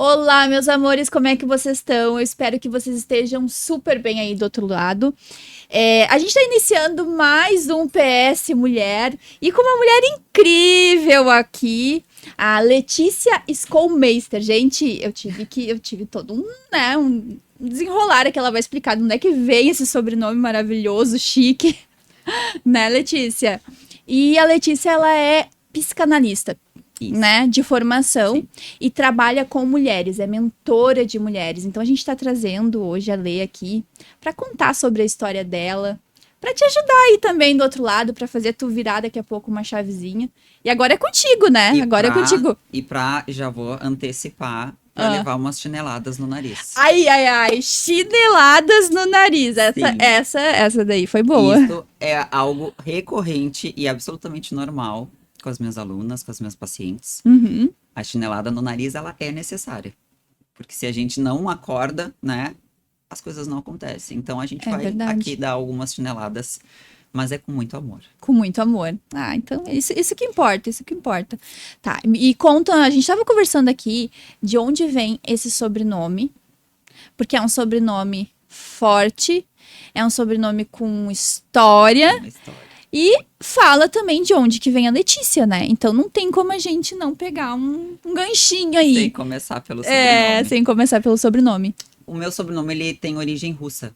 Olá, meus amores, como é que vocês estão? Eu espero que vocês estejam super bem aí do outro lado. A gente está iniciando mais um PS Mulher e com uma mulher incrível aqui, a Letícia Schoolmeister. Gente, eu tive todo um desenrolar que ela vai explicar de onde é que vem esse sobrenome maravilhoso, chique, né, Letícia? E a Letícia, ela é psicanalista. Isso. Né, de formação. Sim. E trabalha com mulheres, é mentora de mulheres. Então a gente está trazendo hoje a Lê aqui para contar sobre a história dela, para te ajudar aí também do outro lado, para fazer tu virar daqui a pouco uma chavezinha. E agora é contigo, né? Agora é contigo. Já vou antecipar pra levar umas chineladas no nariz. Ai, ai, ai, chineladas no nariz. Essa daí foi boa. Isso é algo recorrente e absolutamente normal com as minhas alunas, com as minhas pacientes. Uhum. A chinelada no nariz, ela é necessária. Porque se a gente não acorda, né, as coisas não acontecem. Então a gente vai aqui dar algumas chineladas, mas é com muito amor. Com muito amor. Ah, então isso que importa, isso que importa. Tá, e conta, a gente tava conversando aqui de onde vem esse sobrenome, porque é um sobrenome forte, é um sobrenome com história. Uma história. E fala também de onde que vem a Letícia, né? Então não tem como a gente não pegar um ganchinho aí. Sem começar pelo sobrenome. Sem começar pelo sobrenome. O meu sobrenome, ele tem origem russa.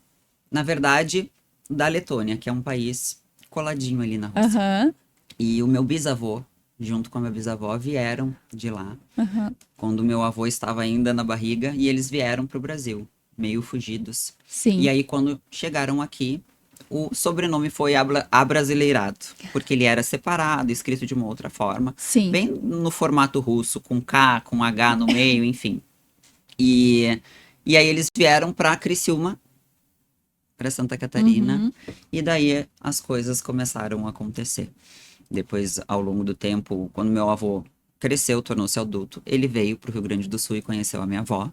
Na verdade, da Letônia, que é um país coladinho ali na Rússia. Uhum. E o meu bisavô, junto com a minha bisavó, vieram de lá. Quando meu avô estava ainda na barriga, e eles vieram para o Brasil, meio fugidos. Sim. E aí, quando chegaram aqui, o sobrenome foi abrasileirado, porque ele era separado, escrito de uma outra forma. Sim. Bem no formato russo, com K, com H no meio, enfim. E aí eles vieram para Criciúma, para Santa Catarina, e daí as coisas começaram a acontecer. Depois, ao longo do tempo, quando meu avô cresceu, tornou-se adulto, ele veio para o Rio Grande do Sul e conheceu a minha avó,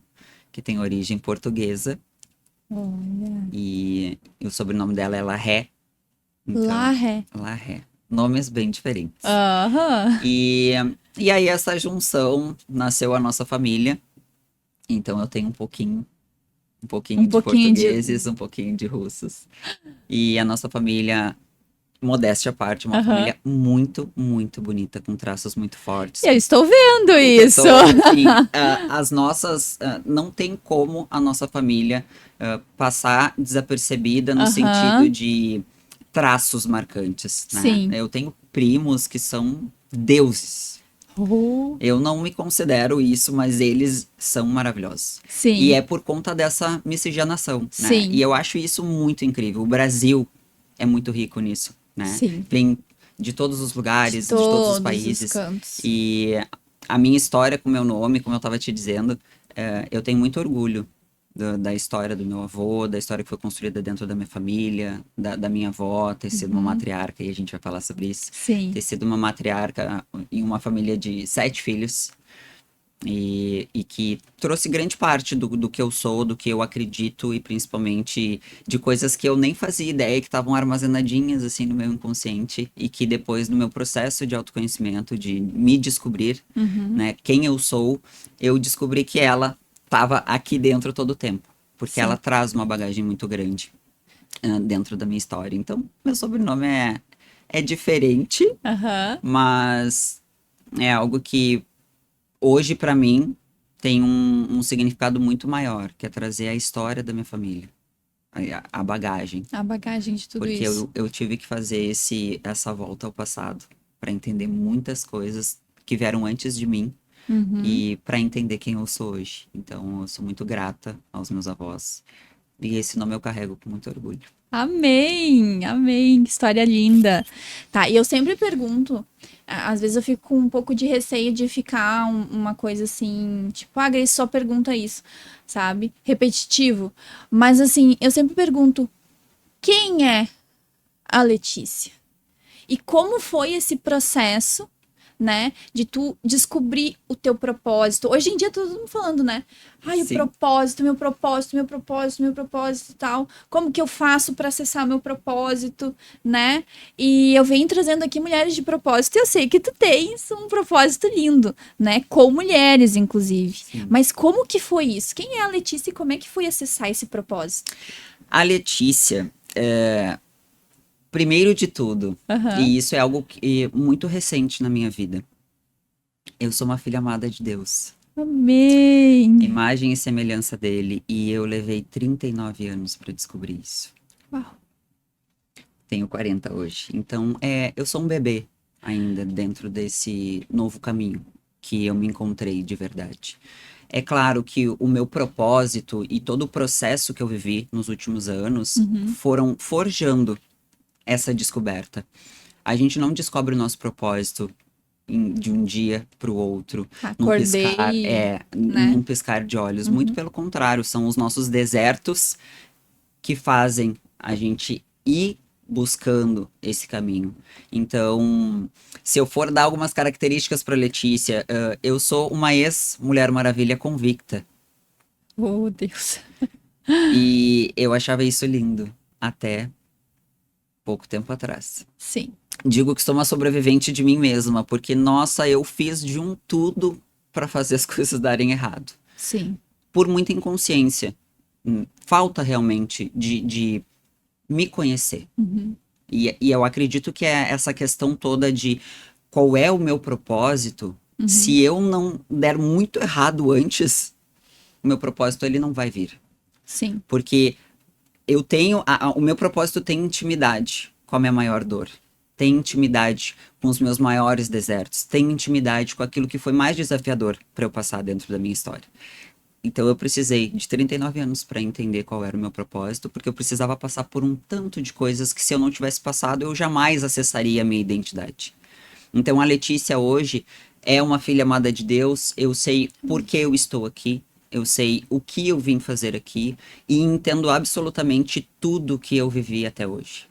que tem origem portuguesa. Olha. E o sobrenome dela é Larré. Então, Larré. Larré. Nomes bem diferentes. Aham. E aí essa junção nasceu a nossa família. Então eu tenho um pouquinho de portugueses, um pouquinho de russos. E a nossa família, modéstia à parte, uma família muito, muito bonita, com traços muito fortes. Eu estou vendo isso. Enfim, as nossas... não tem como a nossa família passar desapercebida no sentido de traços marcantes, né? Sim. Eu tenho primos que são deuses. Eu não me considero isso, mas eles são maravilhosos. Sim. E é por conta dessa miscigenação, né? Sim. E eu acho isso muito incrível. O Brasil é muito rico nisso, né? Sim. Vem de todos os lugares, de todos os países. Os cantos. E a minha história com o meu nome, como eu estava te dizendo, eu tenho muito orgulho da história do meu avô, da história que foi construída dentro da minha família, da minha avó, ter sido uma matriarca, e a gente vai falar sobre isso. Sim. Ter sido uma matriarca em uma família de 7 filhos, e que trouxe grande parte do que eu sou, do que eu acredito, e principalmente de coisas que eu nem fazia ideia, que estavam armazenadinhas assim no meu inconsciente, e que depois no meu processo de autoconhecimento, de me descobrir, né, quem eu sou, eu descobri que ela estava aqui dentro todo o tempo, porque ela traz uma bagagem muito grande dentro da minha história. Então, meu sobrenome é diferente, mas é algo que hoje, para mim, tem um significado muito maior, que é trazer a história da minha família, a bagagem. A bagagem de tudo isso. Porque eu tive que fazer essa volta ao passado, para entender muitas coisas que vieram antes de mim, e para entender quem eu sou hoje. Então, eu sou muito grata aos meus avós. E esse nome eu carrego com muito orgulho. Amém! Amém! Que história linda! Tá, e eu sempre pergunto, às vezes eu fico com um pouco de receio de ficar uma coisa assim, tipo, Grace só pergunta isso, sabe? Repetitivo. Mas assim, eu sempre pergunto, quem é a Letícia? E como foi esse processo, né? De tu descobrir o teu propósito. Hoje em dia todo mundo falando, né? Ai, o Sim. propósito, meu propósito, meu propósito, meu propósito e tal. Como que eu faço para acessar meu propósito, né? E eu venho trazendo aqui mulheres de propósito e eu sei que tu tens um propósito lindo, né? Com mulheres, inclusive. Sim. Mas como que foi isso? Quem é a Letícia e como é que foi acessar esse propósito? A Letícia, primeiro de tudo, Aham. e isso é algo muito recente na minha vida. Eu sou uma filha amada de Deus, Amém. imagem e semelhança dele, e eu levei 39 anos para descobrir isso. Uau. Tenho 40 hoje. Então, eu sou um bebê ainda dentro desse novo caminho que eu me encontrei de verdade. É claro que o meu propósito e todo o processo que eu vivi nos últimos anos Uhum. foram forjando essa descoberta. A gente não descobre o nosso propósito de um dia para o outro, Acordei, né? num piscar de olhos. Muito Uhum. pelo contrário, são os nossos desertos que fazem a gente ir buscando esse caminho. Então, se eu for dar algumas características para Letícia, eu sou uma ex-Mulher Maravilha convicta. Oh, Deus. E eu achava isso lindo até pouco tempo atrás. Sim, Digo que sou uma sobrevivente de mim mesma, porque, nossa, eu fiz de um tudo para fazer as coisas darem errado. sim. Por muita inconsciência. Falta realmente de me conhecer. Uhum. E eu acredito que é essa questão toda de qual é o meu propósito. Uhum. Se eu não der muito errado antes, o meu propósito ele não vai vir. Sim. Porque eu tenho, o meu propósito tem intimidade com a minha maior dor. Tem intimidade com os meus maiores desertos. Tem intimidade com aquilo que foi mais desafiador para eu passar dentro da minha história. Então eu precisei de 39 anos para entender qual era o meu propósito, porque eu precisava passar por um tanto de coisas que se eu não tivesse passado, eu jamais acessaria a minha identidade. Então a Letícia hoje é uma filha amada de Deus, eu sei por que eu estou aqui, eu sei o que eu vim fazer aqui e entendo absolutamente tudo que eu vivi até hoje.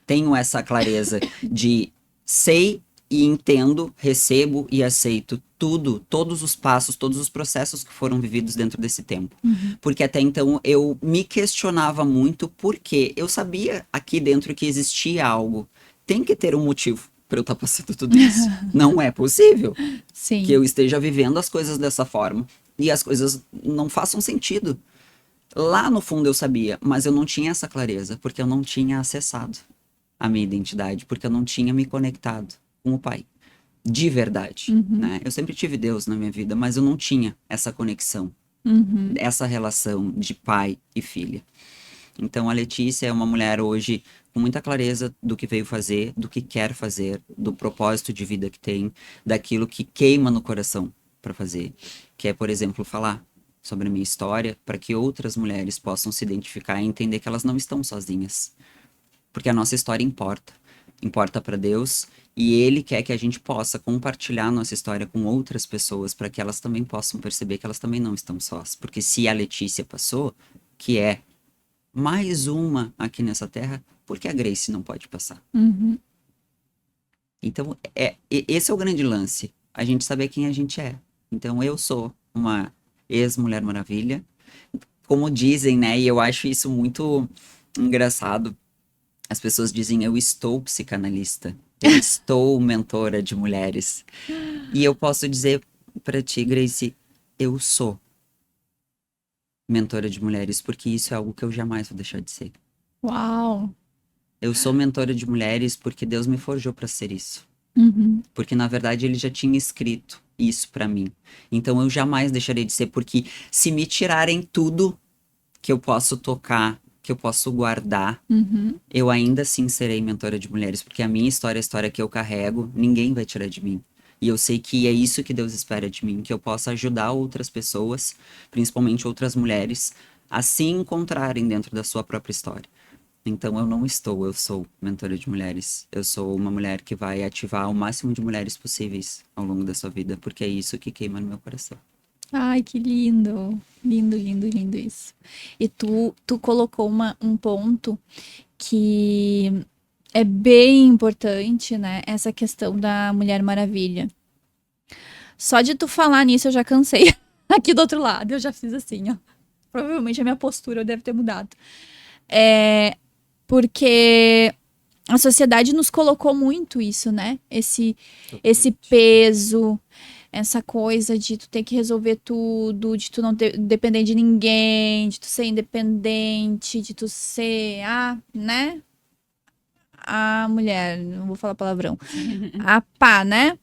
Tenho essa clareza de sei e entendo, recebo e aceito tudo, todos os passos, todos os processos que foram vividos dentro desse tempo. Uhum. Porque até então eu me questionava muito porque eu sabia aqui dentro que existia algo. Tem que ter um motivo para eu estar passando tudo isso. Não é possível que Sim. eu esteja vivendo as coisas dessa forma e as coisas não façam sentido. Lá no fundo eu sabia, mas eu não tinha essa clareza porque eu não tinha acessado a minha identidade, porque eu não tinha me conectado com o Pai, de verdade, Uhum. né? Eu sempre tive Deus na minha vida, mas eu não tinha essa conexão, Uhum. essa relação de pai e filha. Então a Letícia é uma mulher hoje com muita clareza do que veio fazer, do que quer fazer, do propósito de vida que tem, daquilo que queima no coração para fazer, que é, por exemplo, falar sobre a minha história para que outras mulheres possam se identificar e entender que elas não estão sozinhas, porque a nossa história importa. Importa para Deus e Ele quer que a gente possa compartilhar a nossa história com outras pessoas para que elas também possam perceber que elas também não estão sós. Porque se a Letícia passou, que é mais uma aqui nessa terra, por que a Grace não pode passar? Uhum. Então, esse é o grande lance. A gente saber quem a gente é. Então, eu sou uma ex-Mulher Maravilha. Como dizem, né? E eu acho isso muito engraçado. As pessoas dizem, eu estou psicanalista, eu estou mentora de mulheres. E eu posso dizer para ti, Grace, eu sou mentora de mulheres, porque isso é algo que eu jamais vou deixar de ser. Uau. Eu sou mentora de mulheres porque Deus me forjou para ser isso. Uhum. Porque na verdade ele já tinha escrito isso para mim. Então eu jamais deixarei de ser, porque se me tirarem tudo que eu posso tocar, que eu posso guardar, Uhum. eu ainda assim serei mentora de mulheres, porque a minha história, a história que eu carrego, ninguém vai tirar de mim. E eu sei que é isso que Deus espera de mim, que eu possa ajudar outras pessoas, principalmente outras mulheres, a se encontrarem dentro da sua própria história. Então eu não estou, eu sou mentora de mulheres. Eu sou uma mulher que vai ativar o máximo de mulheres possíveis ao longo da sua vida, porque é isso que queima no meu coração. Ai, que lindo. Lindo, lindo, lindo isso. E tu colocou um ponto que é bem importante, né? Essa questão da Mulher Maravilha. Só de tu falar nisso eu já cansei. Aqui do outro lado, eu já fiz assim, ó. Provavelmente a minha postura deve ter mudado. É porque a sociedade nos colocou muito isso, né? Esse Totalmente. peso, essa coisa de tu ter que resolver tudo, de tu não depender de ninguém, de tu ser independente, de tu ser né? A mulher, não vou falar palavrão. A pá, né?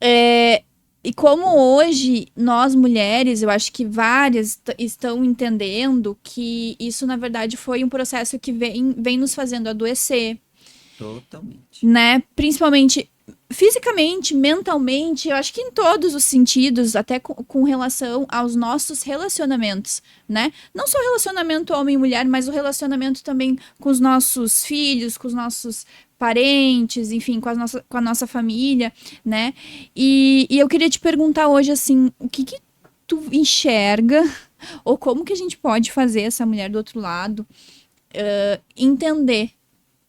É, e como hoje nós mulheres, eu acho que várias estão entendendo que isso na verdade foi um processo que vem nos fazendo adoecer, Totalmente. né? Principalmente fisicamente, mentalmente, eu acho que em todos os sentidos, até com relação aos nossos relacionamentos, né? Não só relacionamento homem e mulher, mas o relacionamento também com os nossos filhos, com os nossos parentes, enfim, com a nossa família, né? E eu queria te perguntar hoje, assim, o que tu enxerga, ou como que a gente pode fazer essa mulher do outro lado entender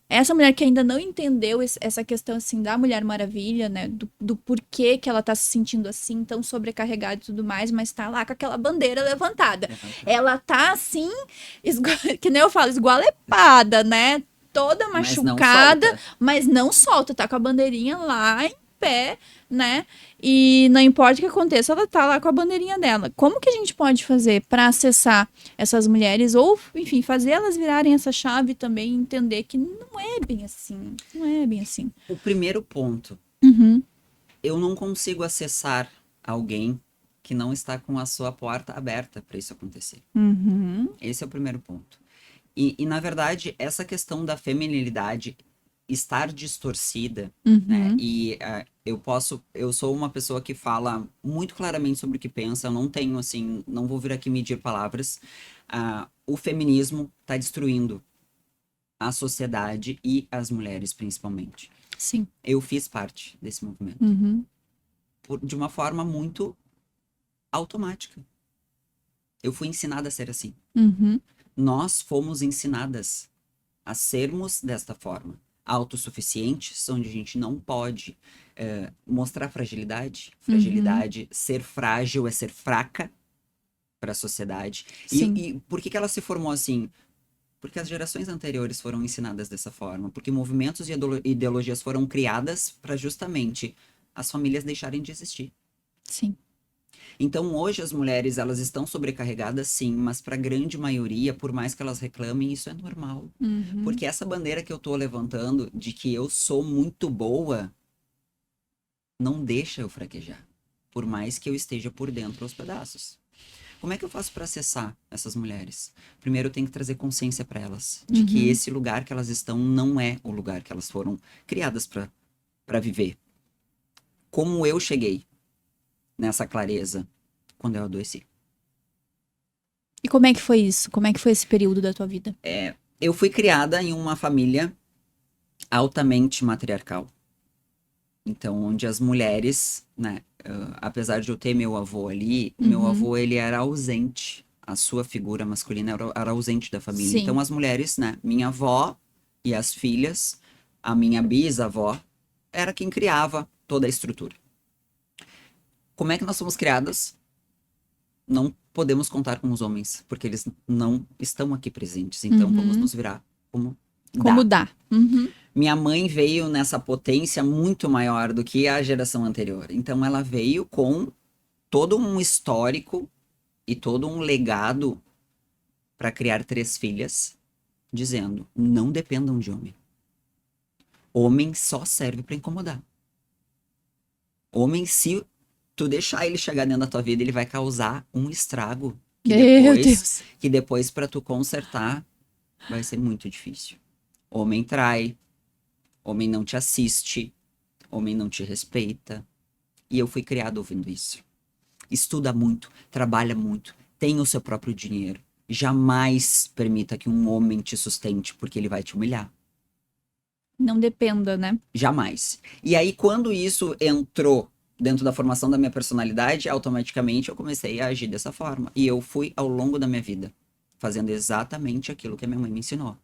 essa mulher que ainda não entendeu essa questão assim da Mulher Maravilha, né, do porquê que ela tá se sentindo assim, tão sobrecarregada e tudo mais, mas tá lá com aquela bandeira levantada. Ela tá assim, que nem eu falo, esgualepada, né? Toda Mas não machucada, solta. mas não solta, tá com a bandeirinha lá em pé, né? E não importa o que aconteça, ela tá lá com a bandeirinha dela. Como que a gente pode fazer para acessar essas mulheres ou, enfim, fazer elas virarem essa chave também e entender que não é bem assim, não é bem assim. O primeiro ponto, Uhum, eu não consigo acessar alguém que não está com a sua porta aberta para isso acontecer. uhum, Esse é o primeiro ponto. Na verdade, essa questão da feminilidade estar distorcida, né? uhum, Eu sou uma pessoa que fala muito claramente sobre o que pensa, eu não tenho, assim, não vou vir aqui medir palavras. O feminismo está destruindo a sociedade e as mulheres, principalmente. sim, Eu fiz parte desse movimento, uhum, de uma forma muito automática. Eu fui ensinada a ser assim. uhum, Nós fomos ensinadas a sermos desta forma, autossuficientes, onde a gente não pode mostrar fragilidade. uhum, Fragilidade, ser frágil é ser fraca para a sociedade. sim, E por que que ela se formou assim? Porque as gerações anteriores foram ensinadas dessa forma, porque movimentos e ideologias foram criadas para justamente as famílias deixarem de existir. sim, Então, hoje as mulheres, elas estão sobrecarregadas, sim, mas para a grande maioria, por mais que elas reclamem, isso é normal. uhum, Porque essa bandeira que eu tô levantando de que eu sou muito boa, não deixa eu fraquejar, por mais que eu esteja por dentro aos pedaços. Como é que eu faço para acessar essas mulheres? Primeiro, eu tenho que trazer consciência para elas de que uhum. esse lugar que elas estão não é o lugar que elas foram criadas para viver. Como eu cheguei nessa clareza quando eu adoeci. E como é que foi isso? Como é que foi esse período da tua vida? Eu fui criada em uma família altamente matriarcal. Então, onde as mulheres, né, apesar de eu ter meu avô ali, o meu Uhum, avô ele era ausente, a sua figura masculina era ausente da família. Então, sim, as mulheres, né, minha avó e as filhas, a minha bisavó, era quem criava toda a estrutura. Como é que nós somos criadas? Não podemos contar com os homens, porque eles não estão aqui presentes. Então, vamos uhum. nos virar como Como dá. dá? Uhum, Minha mãe veio nessa potência muito maior do que a geração anterior. Então ela veio com todo um histórico e todo um legado para criar 3 filhas, dizendo: não dependam de homem. Homem só serve para incomodar. Homem, se tu deixar ele chegar dentro da tua vida, ele vai causar um estrago meu Deus. que depois para tu consertar vai ser muito difícil. Homem trai, homem não te assiste, homem não te respeita. E eu fui criado ouvindo isso. Estuda muito, trabalha muito, tem o seu próprio dinheiro. Jamais permita que um homem te sustente, porque ele vai te humilhar. Não dependa, né? Jamais. E aí, quando isso entrou dentro da formação da minha personalidade, automaticamente eu comecei a agir dessa forma. E eu fui ao longo da minha vida fazendo exatamente aquilo que a minha mãe me ensinou.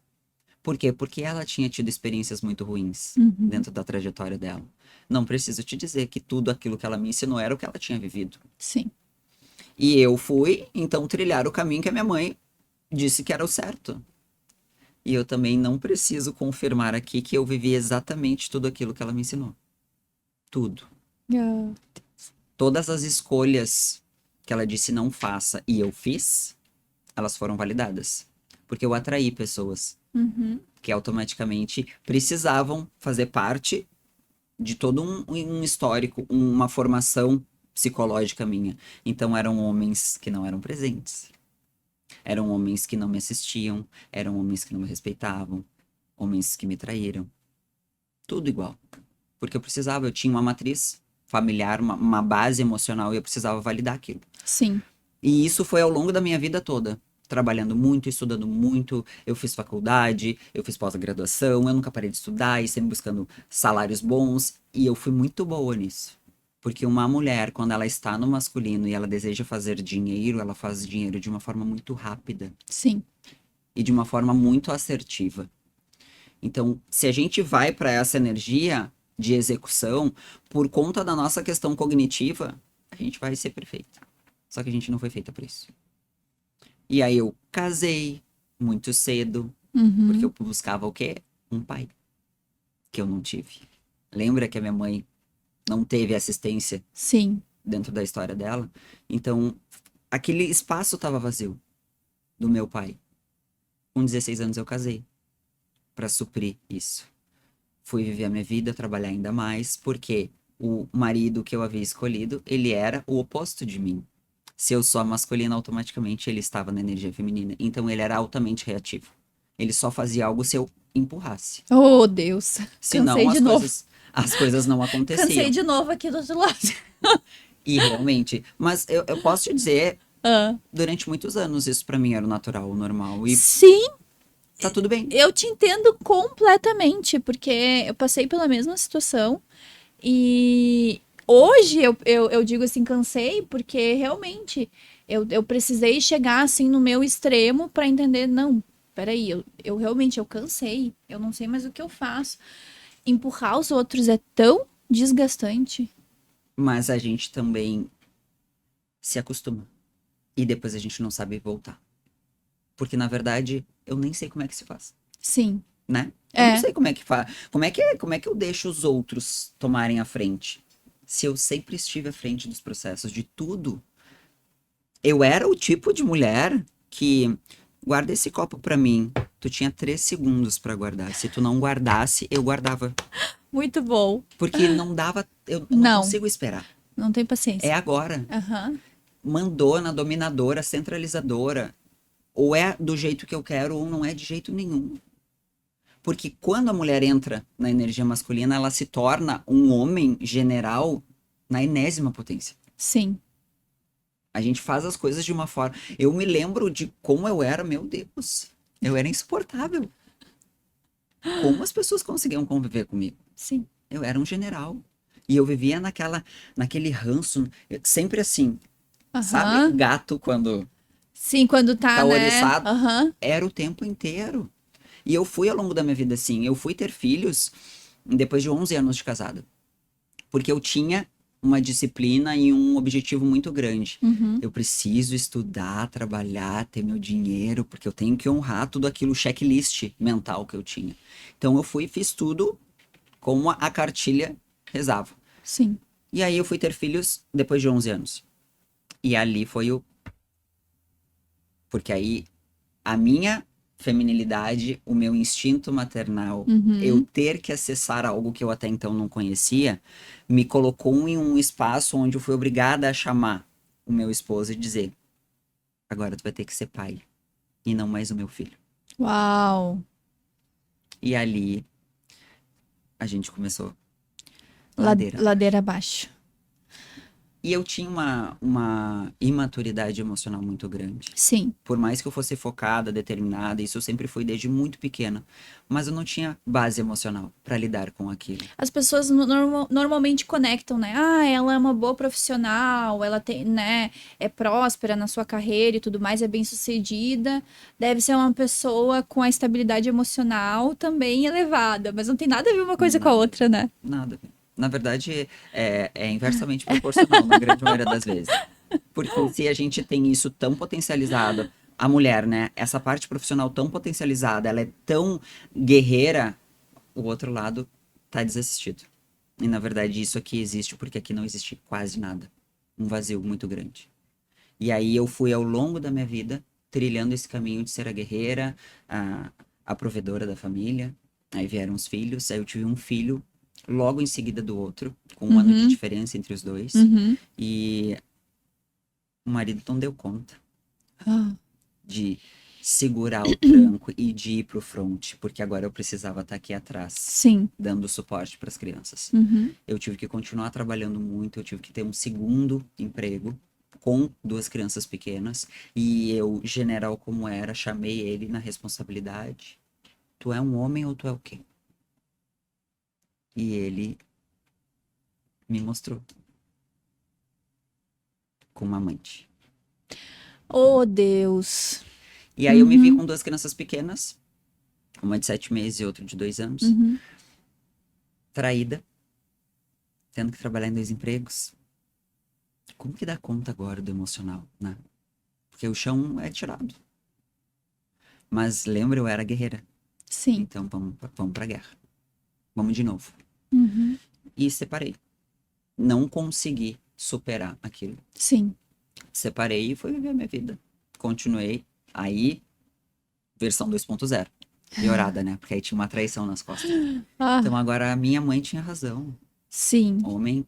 Por quê? Porque ela tinha tido experiências muito ruins Uhum. dentro da trajetória dela. Não preciso te dizer que tudo aquilo que ela me ensinou era o que ela tinha vivido. Sim. E eu fui, então, trilhar o caminho que a minha mãe disse que era o certo. E eu também não preciso confirmar aqui que eu vivi exatamente tudo aquilo que ela me ensinou. Tudo. Ah, Todas as escolhas que ela disse não faça e eu fiz, elas foram validadas. Porque eu atraí pessoas uhum. que automaticamente precisavam fazer parte de todo um histórico, uma formação psicológica minha. Então eram homens que não eram presentes. Eram homens que não me assistiam, eram homens que não me respeitavam, homens que me traíram. Tudo igual. Porque eu precisava, eu tinha uma matriz familiar, uma base emocional e eu precisava validar aquilo. Sim. E isso foi ao longo da minha vida toda. Trabalhando muito, estudando muito, eu fiz faculdade, eu fiz pós-graduação, eu nunca parei de estudar e sempre buscando salários bons. E eu fui muito boa nisso. Porque uma mulher, quando ela está no masculino e ela deseja fazer dinheiro, ela faz dinheiro de uma forma muito rápida Sim. e de uma forma muito assertiva. Então, se a gente vai para essa energia de execução, por conta da nossa questão cognitiva, a gente vai ser perfeita. Só que a gente não foi feita para isso. E aí eu casei muito cedo, porque eu Uhum. buscava o quê? Um pai, que eu não tive. Lembra que a minha mãe não teve assistência Sim. dentro da história dela? Então, aquele espaço estava vazio do meu pai. Com 16 anos eu casei para suprir isso. Fui viver a minha vida, trabalhar ainda mais, porque o marido que eu havia escolhido, ele era o oposto de mim. Se eu sou masculina, automaticamente ele estava na energia feminina. Então ele era altamente reativo. Ele só fazia algo se eu empurrasse. Oh, Deus. Senão Cansei de novo. as coisas não Cansei aconteciam. de novo aqui do outro lado. E realmente, mas eu posso te dizer, Ah. durante muitos anos isso pra mim era o natural, o normal. E Sim, tá tudo bem. eu te entendo completamente, porque eu passei pela mesma situação e hoje eu digo assim, cansei, porque realmente eu precisei chegar assim no meu extremo para entender, não, peraí, eu realmente eu cansei, eu não sei mais o que eu faço. Empurrar os outros é tão desgastante. Mas a gente também se acostuma. E depois a gente não sabe voltar. Porque, na verdade, eu nem sei como é que se faz, Sim, né? Eu não é, sei como é que faz. Como é que eu deixo os outros tomarem a frente? Se eu sempre estive à frente dos processos, de tudo. Eu era o tipo de mulher que guarda esse copo pra mim. Tu tinha 3 segundos pra guardar. Se tu não guardasse, eu guardava. muito bom. Porque não dava. Eu não Não, consigo esperar. não tem É paciência. agora. Aham, Mandona, dominadora, centralizadora. Ou é do jeito que eu quero, ou não é de jeito nenhum. Porque quando a mulher entra na energia masculina, ela se torna um homem general na enésima potência. sim. A gente faz as coisas de uma forma. Eu me lembro de como eu era, meu Deus. Eu era insuportável. Como as pessoas conseguiam conviver comigo? Sim. Eu era um general. E eu vivia naquele ranço, sempre assim. Sabe, Aham. gato quando Sim, quando tá, tá né? oriçado? Aham. Era o tempo inteiro. E eu fui ao longo da minha vida assim. Eu fui ter filhos depois de 11 anos de casado. Porque eu tinha uma disciplina e um objetivo muito grande. Uhum. Eu preciso estudar, trabalhar, ter meu dinheiro, porque eu tenho que honrar tudo aquilo, checklist mental que eu tinha. Então eu fui e fiz tudo como a cartilha rezava. Sim. E aí eu fui ter filhos depois de 11 anos. E ali foi o... Porque aí a minha feminilidade, o meu instinto maternal, eu Uhum. ter que acessar algo que eu até então não conhecia, me colocou em um espaço onde eu fui obrigada a chamar o meu esposo e dizer: agora tu vai ter que ser pai e não mais o meu filho. Uau. E ali a gente começou ladeira abaixo. Ladeira abaixo. E eu tinha uma imaturidade emocional muito grande. Sim. Por mais que eu fosse focada, determinada, isso eu sempre fui desde muito pequena. Mas eu não tinha base emocional para lidar com aquilo. As pessoas normalmente conectam, né? Ah, ela é uma boa profissional, ela tem, né, é próspera na sua carreira e tudo mais, é bem-sucedida. Deve ser uma pessoa com a estabilidade emocional também elevada, mas não tem nada a ver uma coisa com a Nada, outra, né? nada. Na verdade, é inversamente proporcional, na grande maioria das vezes. Porque se a gente tem isso tão potencializado, a mulher, né? Essa parte profissional tão potencializada, ela é tão guerreira, o outro lado tá desassistido. E na verdade isso aqui existe porque aqui não existe quase nada. Um vazio muito grande. E aí eu fui ao longo da minha vida trilhando esse caminho de ser a guerreira, a provedora da família. Aí vieram os filhos, aí eu tive um filho logo em seguida do outro, com um ano de Uhum, diferença entre os dois. uhum. E o marido não deu conta Ah, de segurar o tranco e de ir pro front, porque agora eu precisava estar aqui atrás, sim. dando suporte para as crianças. Uhum. Eu tive que continuar trabalhando muito, eu tive que ter um segundo emprego com duas crianças pequenas, e eu, general como era, chamei ele na responsabilidade. Tu é um homem ou tu é o quê? E ele me mostrou com uma amante. Oh, Deus. E aí eu me vi Uhum, com duas crianças pequenas, uma de 7 meses e outra de 2 anos, uhum. traída, tendo que trabalhar em 2 empregos. Como que dá conta agora do emocional, né? Porque o chão é tirado. Mas lembra, eu era guerreira. Sim. Então vamos pra guerra. Vamos de novo. Uhum. E separei. Não consegui superar aquilo. Sim. Separei e fui viver a minha vida. Continuei. Aí, versão 2.0. Piorada, né? Porque aí tinha uma traição nas costas. Então Ah, agora a minha mãe tinha razão. sim. Homem,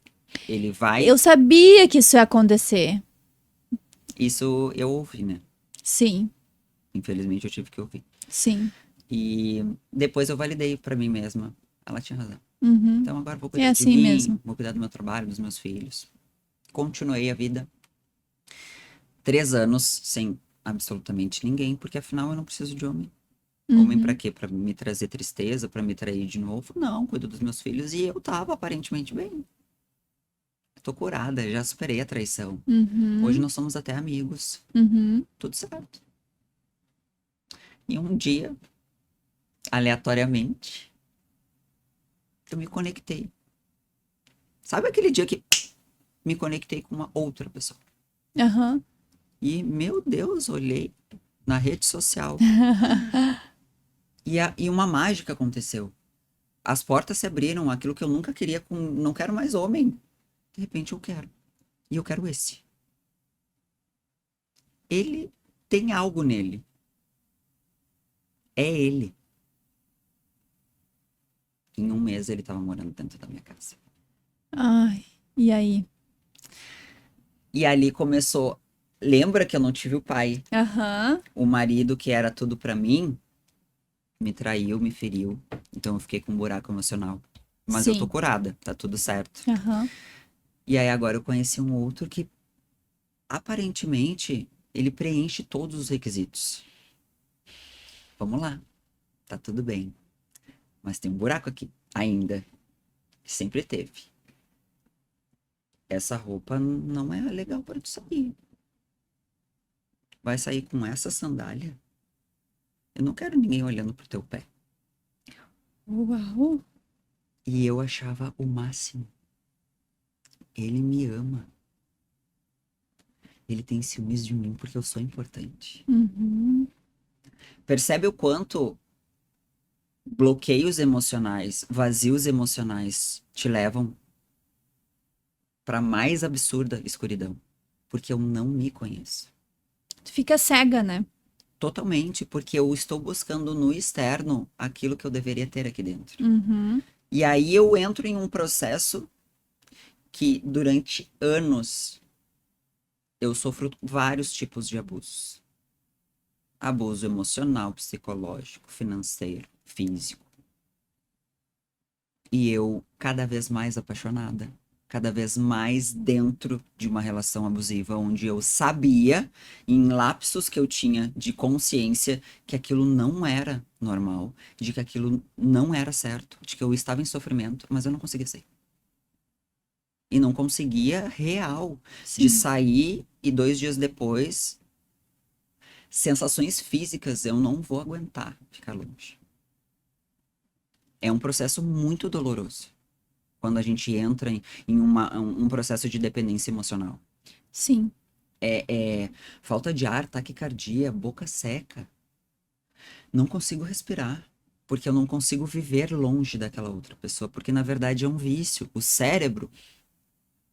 ele vai. Eu sabia que isso ia acontecer. Isso eu ouvi, né? Sim, Infelizmente eu tive que ouvir. sim. E depois eu validei pra mim mesma. Ela tinha razão. Uhum. Então agora vou É cuidar de assim mim, mesmo. vou cuidar do meu trabalho, dos meus filhos. Continuei a vida. 3 anos sem absolutamente ninguém, porque afinal eu não preciso de homem. Homem pra Uhum. quê? Pra me trazer tristeza, pra me trair de novo? Não, cuido dos meus filhos e eu tava aparentemente bem. Tô curada, já superei a traição. Hoje Uhum. nós somos até amigos. Uhum. Tudo certo. E um dia, aleatoriamente, eu me conectei. Sabe aquele dia que me conectei com uma outra pessoa? Aham. E, meu Deus, olhei na rede social e uma mágica aconteceu. As portas se abriram, aquilo que eu nunca queria com, não quero mais homem. De repente eu quero. E eu quero esse. Ele tem algo nele. É ele. Em um mês ele tava morando dentro da minha casa. Ai, e aí? E ali começou. Lembra que eu não tive o pai? Aham. O marido que era tudo pra mim me traiu, me feriu. Então eu fiquei com um buraco emocional. Mas eu tô Sim. curada, tá tudo certo. Aham. E aí agora eu conheci um outro que aparentemente ele preenche todos os requisitos. Vamos lá, tá tudo bem. Mas tem um buraco aqui, ainda. Sempre teve. Essa roupa não é legal para tu sair. Vai sair com essa sandália? Eu não quero ninguém olhando pro teu pé. Uau. E eu achava o máximo. Ele me ama. Ele tem ciúmes de mim porque eu sou importante. Uhum. Percebe o quanto bloqueios emocionais, vazios emocionais te levam para mais absurda escuridão? Porque eu não me conheço. Tu fica cega, né? Totalmente, porque eu estou buscando no externo aquilo que eu deveria ter aqui dentro. Uhum. E aí eu entro em um processo que durante anos eu sofro vários tipos de abusos. Abuso emocional, psicológico, financeiro, físico. E eu cada vez mais apaixonada, cada vez mais dentro de uma relação abusiva, onde eu sabia, em lapsos que eu tinha de consciência, que aquilo não era normal, de que aquilo não era certo, de que eu estava em sofrimento, mas eu não conseguia sair. E não conseguia real de Sim. sair e 2 dias depois, sensações físicas, eu não vou aguentar ficar longe. É um processo muito doloroso quando a gente entra em um processo de dependência emocional. Sim. É falta de ar, taquicardia, boca seca. Não consigo respirar, porque eu não consigo viver longe daquela outra pessoa, porque na verdade é um vício. O cérebro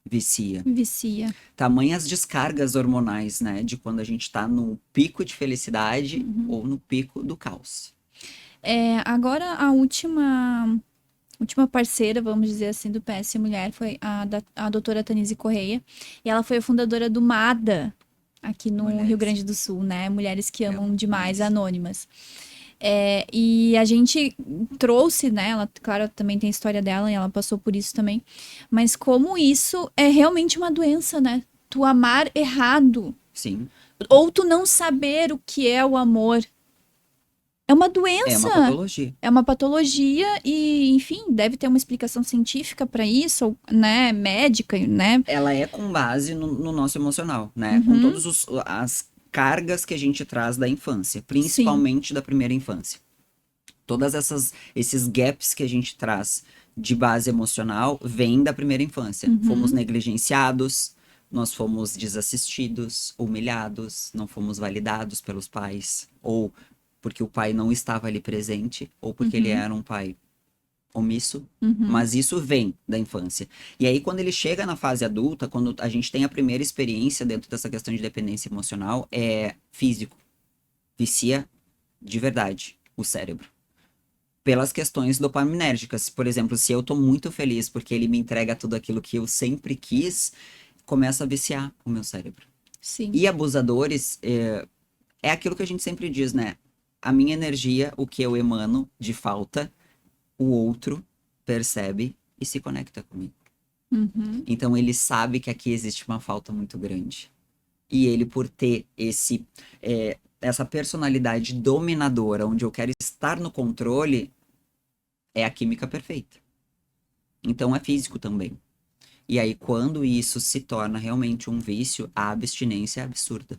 vicia. Vicia. Tamanhas descargas hormonais, né, de quando a gente tá no pico de felicidade ou no pico do caos. Agora, a última parceira, vamos dizer assim, do PS Mulher foi a doutora Tanise Correia. E ela foi a fundadora do MADA, aqui no Mulheres. Rio Grande do Sul, né? Mulheres que amam amo demais, demais. anônimas. E a gente trouxe, né? Ela, claro, também tem a história dela e ela passou por isso também. Mas como isso é realmente uma doença, né? Tu amar errado. Sim, Ou tu não saber o que é o amor. É uma é doença. uma patologia. É uma patologia e, enfim, deve ter uma explicação científica para isso, ou, né, médica, né? Ela é com base no nosso emocional, né? Com todas as cargas que a gente traz da infância, Sim. principalmente da primeira infância. Todas esses gaps que a gente traz de base emocional vêm da primeira infância. Fomos negligenciados, nós fomos desassistidos, humilhados, não fomos validados pelos pais, ou porque o pai não estava ali presente, ou porque ele era um pai omisso, mas isso vem da infância. E aí, quando ele chega na fase adulta, quando a gente tem a primeira experiência dentro dessa questão de dependência emocional, é físico. Vicia de verdade o cérebro. Pelas questões dopaminérgicas. Por exemplo, se eu tô muito feliz porque ele me entrega tudo aquilo que eu sempre quis, começa a viciar o meu cérebro. Sim. E abusadores, é aquilo que a gente sempre diz, né? A minha energia, o que eu emano de falta, o outro percebe e se conecta comigo. Então ele sabe que aqui existe uma falta muito grande. E ele, por ter essa personalidade dominadora, onde eu quero estar no controle, é a química perfeita. Então é físico também. E aí, quando isso se torna realmente um vício, a abstinência é absurda.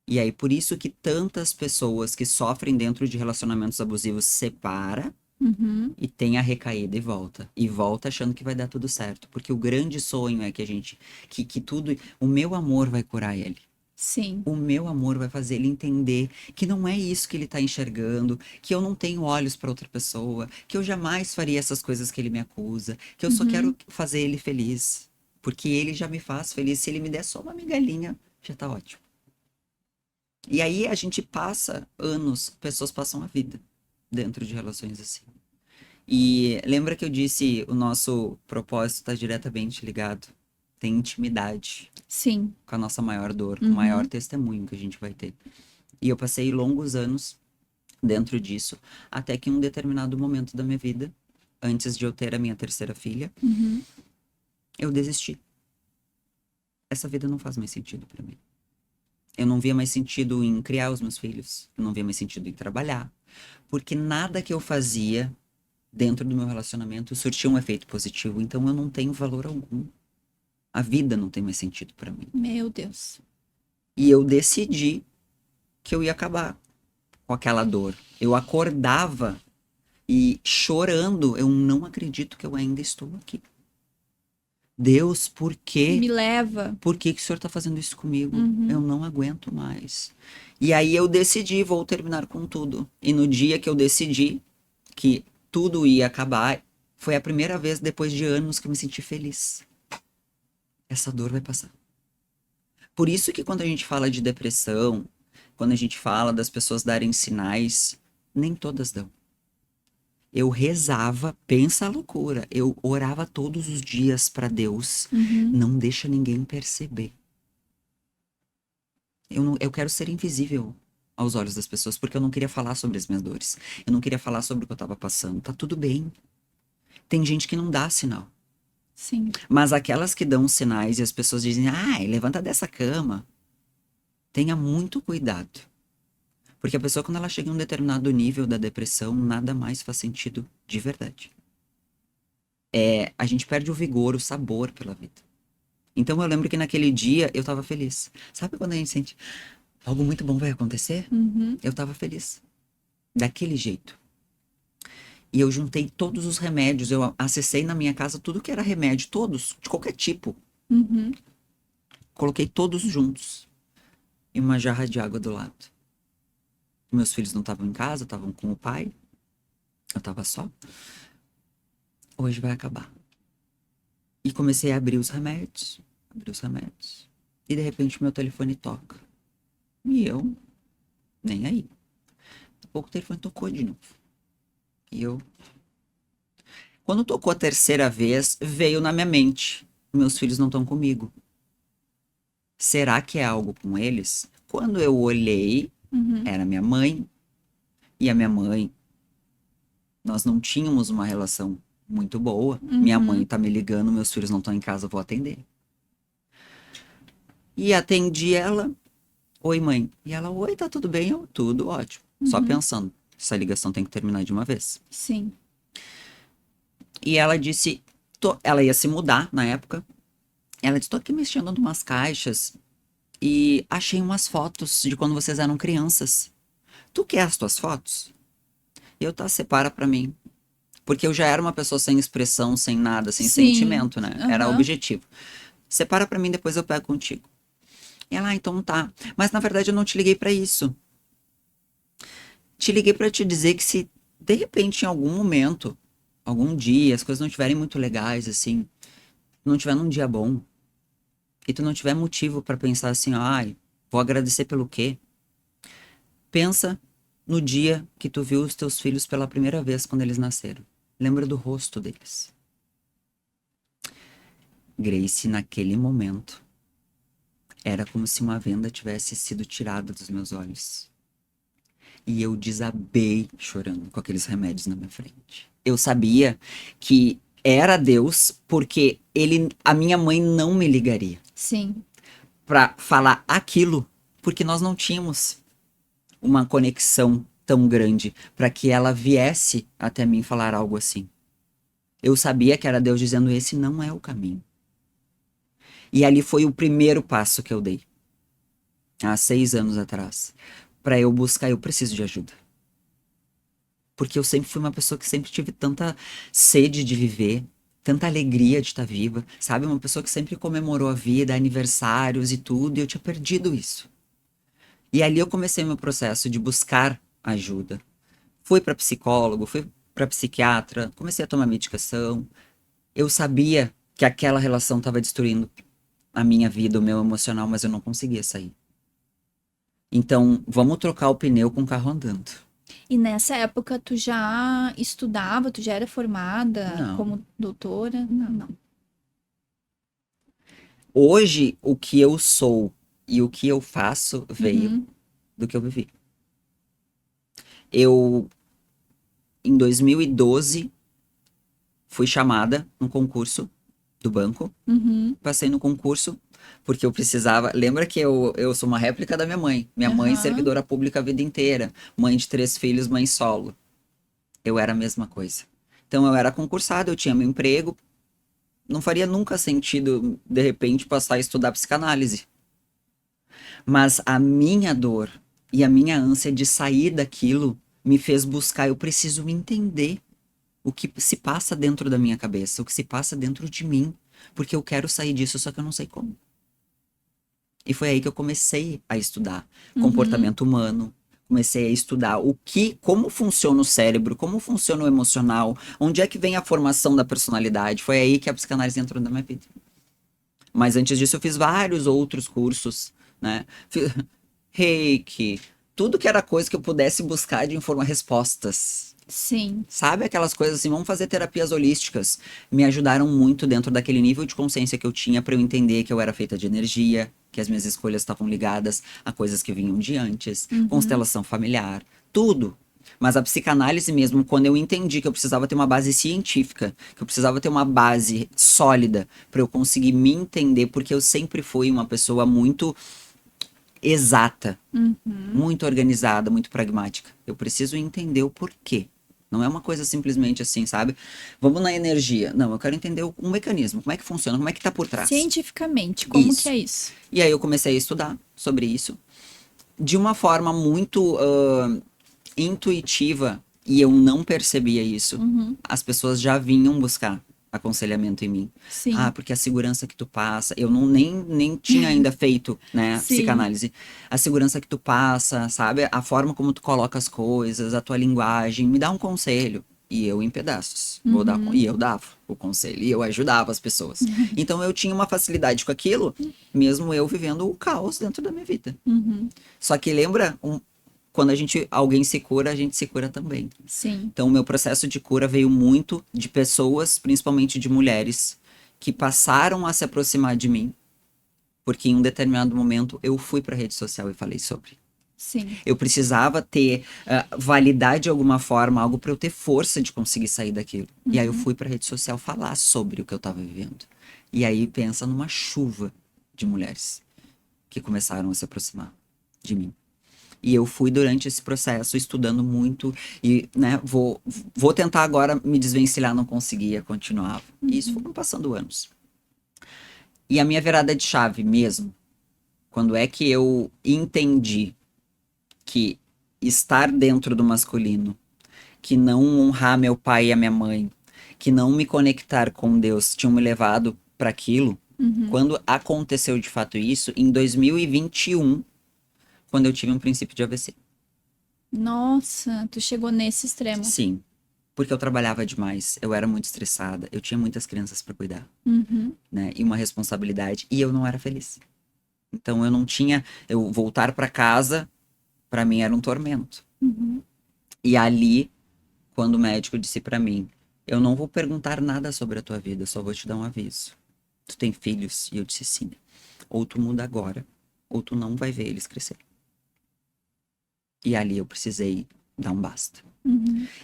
E aí, por isso que tantas pessoas que sofrem dentro de relacionamentos abusivos separa e tem a recaída e volta. E volta achando que vai dar tudo certo. Porque o grande sonho é que a gente. Que tudo. O meu amor vai curar ele. Sim. O meu amor vai fazer ele entender que não é isso que ele tá enxergando, que eu não tenho olhos para outra pessoa, que eu jamais faria essas coisas que ele me acusa, que eu só quero fazer ele feliz. Porque ele já me faz feliz. Se ele me der só uma migalhinha, já tá ótimo. E aí a gente passa anos, pessoas passam a vida dentro de relações assim. E lembra que eu disse, o nosso propósito está diretamente ligado. Tem intimidade Sim. com a nossa maior dor, com o maior testemunho que a gente vai ter. E eu passei longos anos dentro disso, até que em um determinado momento da minha vida, antes de eu ter a minha terceira filha, eu desisti. Essa vida não faz mais sentido para mim. Eu não via mais sentido em criar os meus filhos, eu não via mais sentido em trabalhar, porque nada que eu fazia dentro do meu relacionamento surtia um efeito positivo, então eu não tenho valor algum. A vida não tem mais sentido para mim. Meu Deus. E eu decidi que eu ia acabar com aquela dor. Eu acordava e chorando, eu não acredito que eu ainda estou aqui. Deus, por quê? Me leva. Por que que o senhor tá fazendo isso comigo? Eu não aguento mais. E aí eu decidi, vou terminar com tudo. E no dia que eu decidi que tudo ia acabar, foi a primeira vez depois de anos que eu me senti feliz. Essa dor vai passar. Por isso que quando a gente fala de depressão, quando a gente fala das pessoas darem sinais, nem todas dão. Eu rezava, pensa a loucura, eu orava todos os dias para Deus, não deixa ninguém perceber. Eu quero ser invisível aos olhos das pessoas, porque eu não queria falar sobre as minhas dores. Eu não queria falar sobre o que eu tava passando. Tá tudo bem. Tem gente que não dá sinal. Sim. Mas aquelas que dão sinais e as pessoas dizem, ai, levanta dessa cama. Tenha muito cuidado. Porque a pessoa, quando ela chega em um determinado nível da depressão, nada mais faz sentido de verdade. A gente perde o vigor, o sabor pela vida. Então eu lembro que naquele dia eu tava feliz. Sabe quando a gente sente algo muito bom vai acontecer? Uhum. Eu tava feliz. Daquele jeito. E eu juntei todos os remédios. Eu acessei na minha casa tudo que era remédio. Todos, de qualquer tipo. Uhum. Coloquei todos juntos. E uma jarra de água do lado. Meus filhos não estavam em casa, estavam com o pai. Eu tava só. Hoje vai acabar. E comecei a abrir os remédios. Abrir os remédios. E de repente meu telefone toca. E eu, nem aí. Daqui a pouco o telefone tocou de novo. E eu. Quando tocou a terceira vez, veio na minha mente. Meus filhos não estão comigo. Será que é algo com eles? Quando eu olhei, Uhum. era minha mãe. E a minha mãe, nós não tínhamos uma relação muito boa. Minha mãe tá me ligando, meus filhos não estão em casa, eu vou atender. E atendi ela. Oi, mãe. E ela, oi, tá tudo bem? Eu, tudo ótimo. Só pensando, essa ligação tem que terminar de uma vez. Sim. E ela disse, ela ia se mudar na época. Ela disse, tô aqui mexendo em umas caixas e achei umas fotos de quando vocês eram crianças. Tu quer as tuas fotos? E eu, tá, separa pra mim. Porque eu já era uma pessoa sem expressão, sem nada, sem Sim. sentimento, né? Era Aham. objetivo. Separa pra mim, depois eu pego contigo. E ela, então tá. Mas na verdade eu não te liguei pra isso. Te liguei pra te dizer que se de repente em algum momento, algum dia, as coisas não estiverem muito legais, assim, não tiver num dia bom, e tu não tiver motivo pra pensar assim, ai, vou agradecer pelo quê? Pensa no dia que tu viu os teus filhos pela primeira vez quando eles nasceram. Lembra do rosto deles. Grace, naquele momento, era como se uma venda tivesse sido tirada dos meus olhos. E eu desabei chorando com aqueles remédios na minha frente. Eu sabia que era Deus, porque a minha mãe não me ligaria Sim. pra falar aquilo, porque nós não tínhamos uma conexão tão grande para que ela viesse até mim falar algo assim. Eu sabia que era Deus dizendo, esse não é o caminho. E ali foi o primeiro passo que eu dei, há 6 anos atrás, para eu buscar, eu preciso de ajuda. Porque eu sempre fui uma pessoa que sempre tive tanta sede de viver, tanta alegria de estar viva, sabe? Uma pessoa que sempre comemorou a vida, aniversários e tudo, e eu tinha perdido isso. E ali eu comecei meu processo de buscar ajuda. Fui para psicólogo, fui para psiquiatra, comecei a tomar medicação. Eu sabia que aquela relação estava destruindo a minha vida, o meu emocional, mas eu não conseguia sair. Então, vamos trocar o pneu com o carro andando. E nessa época tu já estudava, tu já era formada Não. como doutora? Não, não. Hoje, o que eu sou e o que eu faço veio do que eu vivi. Eu, em 2012, fui chamada num concurso do banco. Passei no concurso porque eu precisava. Lembra que eu sou uma réplica da minha mãe. Minha mãe, servidora pública a vida inteira. Mãe de 3 filhos, mãe solo. Eu era a mesma coisa. Então eu era concursada, eu tinha meu emprego. Não faria nunca sentido, de repente, passar a estudar psicanálise. Mas a minha dor e a minha ânsia de sair daquilo me fez buscar. Eu preciso entender o que se passa dentro da minha cabeça, o que se passa dentro de mim. Porque eu quero sair disso, só que eu não sei como. E foi aí que eu comecei a estudar comportamento humano. Comecei a estudar como funciona o cérebro, como funciona o emocional, onde é que vem a formação da personalidade. Foi aí que a psicanálise entrou na minha vida. Mas antes disso eu fiz vários outros cursos, né? Reiki, tudo que era coisa que eu pudesse buscar de informar respostas. Sim. Sabe aquelas coisas assim, vamos fazer terapias holísticas. Me ajudaram muito dentro daquele nível de consciência que eu tinha para eu entender que eu era feita de energia, que as minhas escolhas estavam ligadas a coisas que vinham de antes, constelação familiar, tudo. Mas a psicanálise mesmo, quando eu entendi que eu precisava ter uma base científica, que eu precisava ter uma base sólida para eu conseguir me entender, porque eu sempre fui uma pessoa muito exata, muito organizada, muito pragmática. Eu preciso entender o porquê. Não é uma coisa simplesmente assim, sabe? Vamos na energia. Não, eu quero entender um mecanismo, como é que funciona, como é que tá por trás. Cientificamente, como que Isso. é isso? E aí eu comecei a estudar sobre isso de uma forma muito intuitiva, e eu não percebia isso. As pessoas já vinham buscar aconselhamento em mim. Sim. Ah, porque a segurança que tu passa, eu não nem tinha ainda feito, né, Sim. psicanálise. A segurança que tu passa, sabe? A forma como tu coloca as coisas, a tua linguagem, me dá um conselho. E eu em pedaços. E eu dava o conselho. E eu ajudava as pessoas. Então eu tinha uma facilidade com aquilo, mesmo eu vivendo o caos dentro da minha vida. Só que lembra, quando alguém se cura, a gente se cura também. Sim. Então o meu processo de cura veio muito de pessoas, principalmente de mulheres, que passaram a se aproximar de mim. Porque em um determinado momento eu fui para a rede social e falei sobre. Sim. Eu precisava ter validade de alguma forma, algo para eu ter força de conseguir sair daquilo. E aí eu fui para a rede social falar sobre o que eu estava vivendo. E aí pensa numa chuva de mulheres que começaram a se aproximar de mim. E eu fui durante esse processo estudando muito e, né, vou tentar agora me desvencilhar, não conseguia, continuava. E isso foram passando anos. E a minha virada de chave mesmo, quando é que eu entendi que estar dentro do masculino, que não honrar meu pai e a minha mãe, que não me conectar com Deus, tinham me levado para aquilo. Quando aconteceu de fato isso, em 2021, quando eu tive um princípio de AVC. Nossa, tu chegou nesse extremo. Sim, porque eu trabalhava demais, eu era muito estressada, eu tinha muitas crianças para cuidar, né? E uma responsabilidade, e eu não era feliz. Então eu não tinha, eu voltar para casa, para mim era um tormento. E ali, quando o médico disse para mim, eu não vou perguntar nada sobre a tua vida, eu só vou te dar um aviso. Tu tem filhos? E eu disse sim. Ou tu muda agora, ou tu não vai ver eles crescer. E ali eu precisei dar um basta.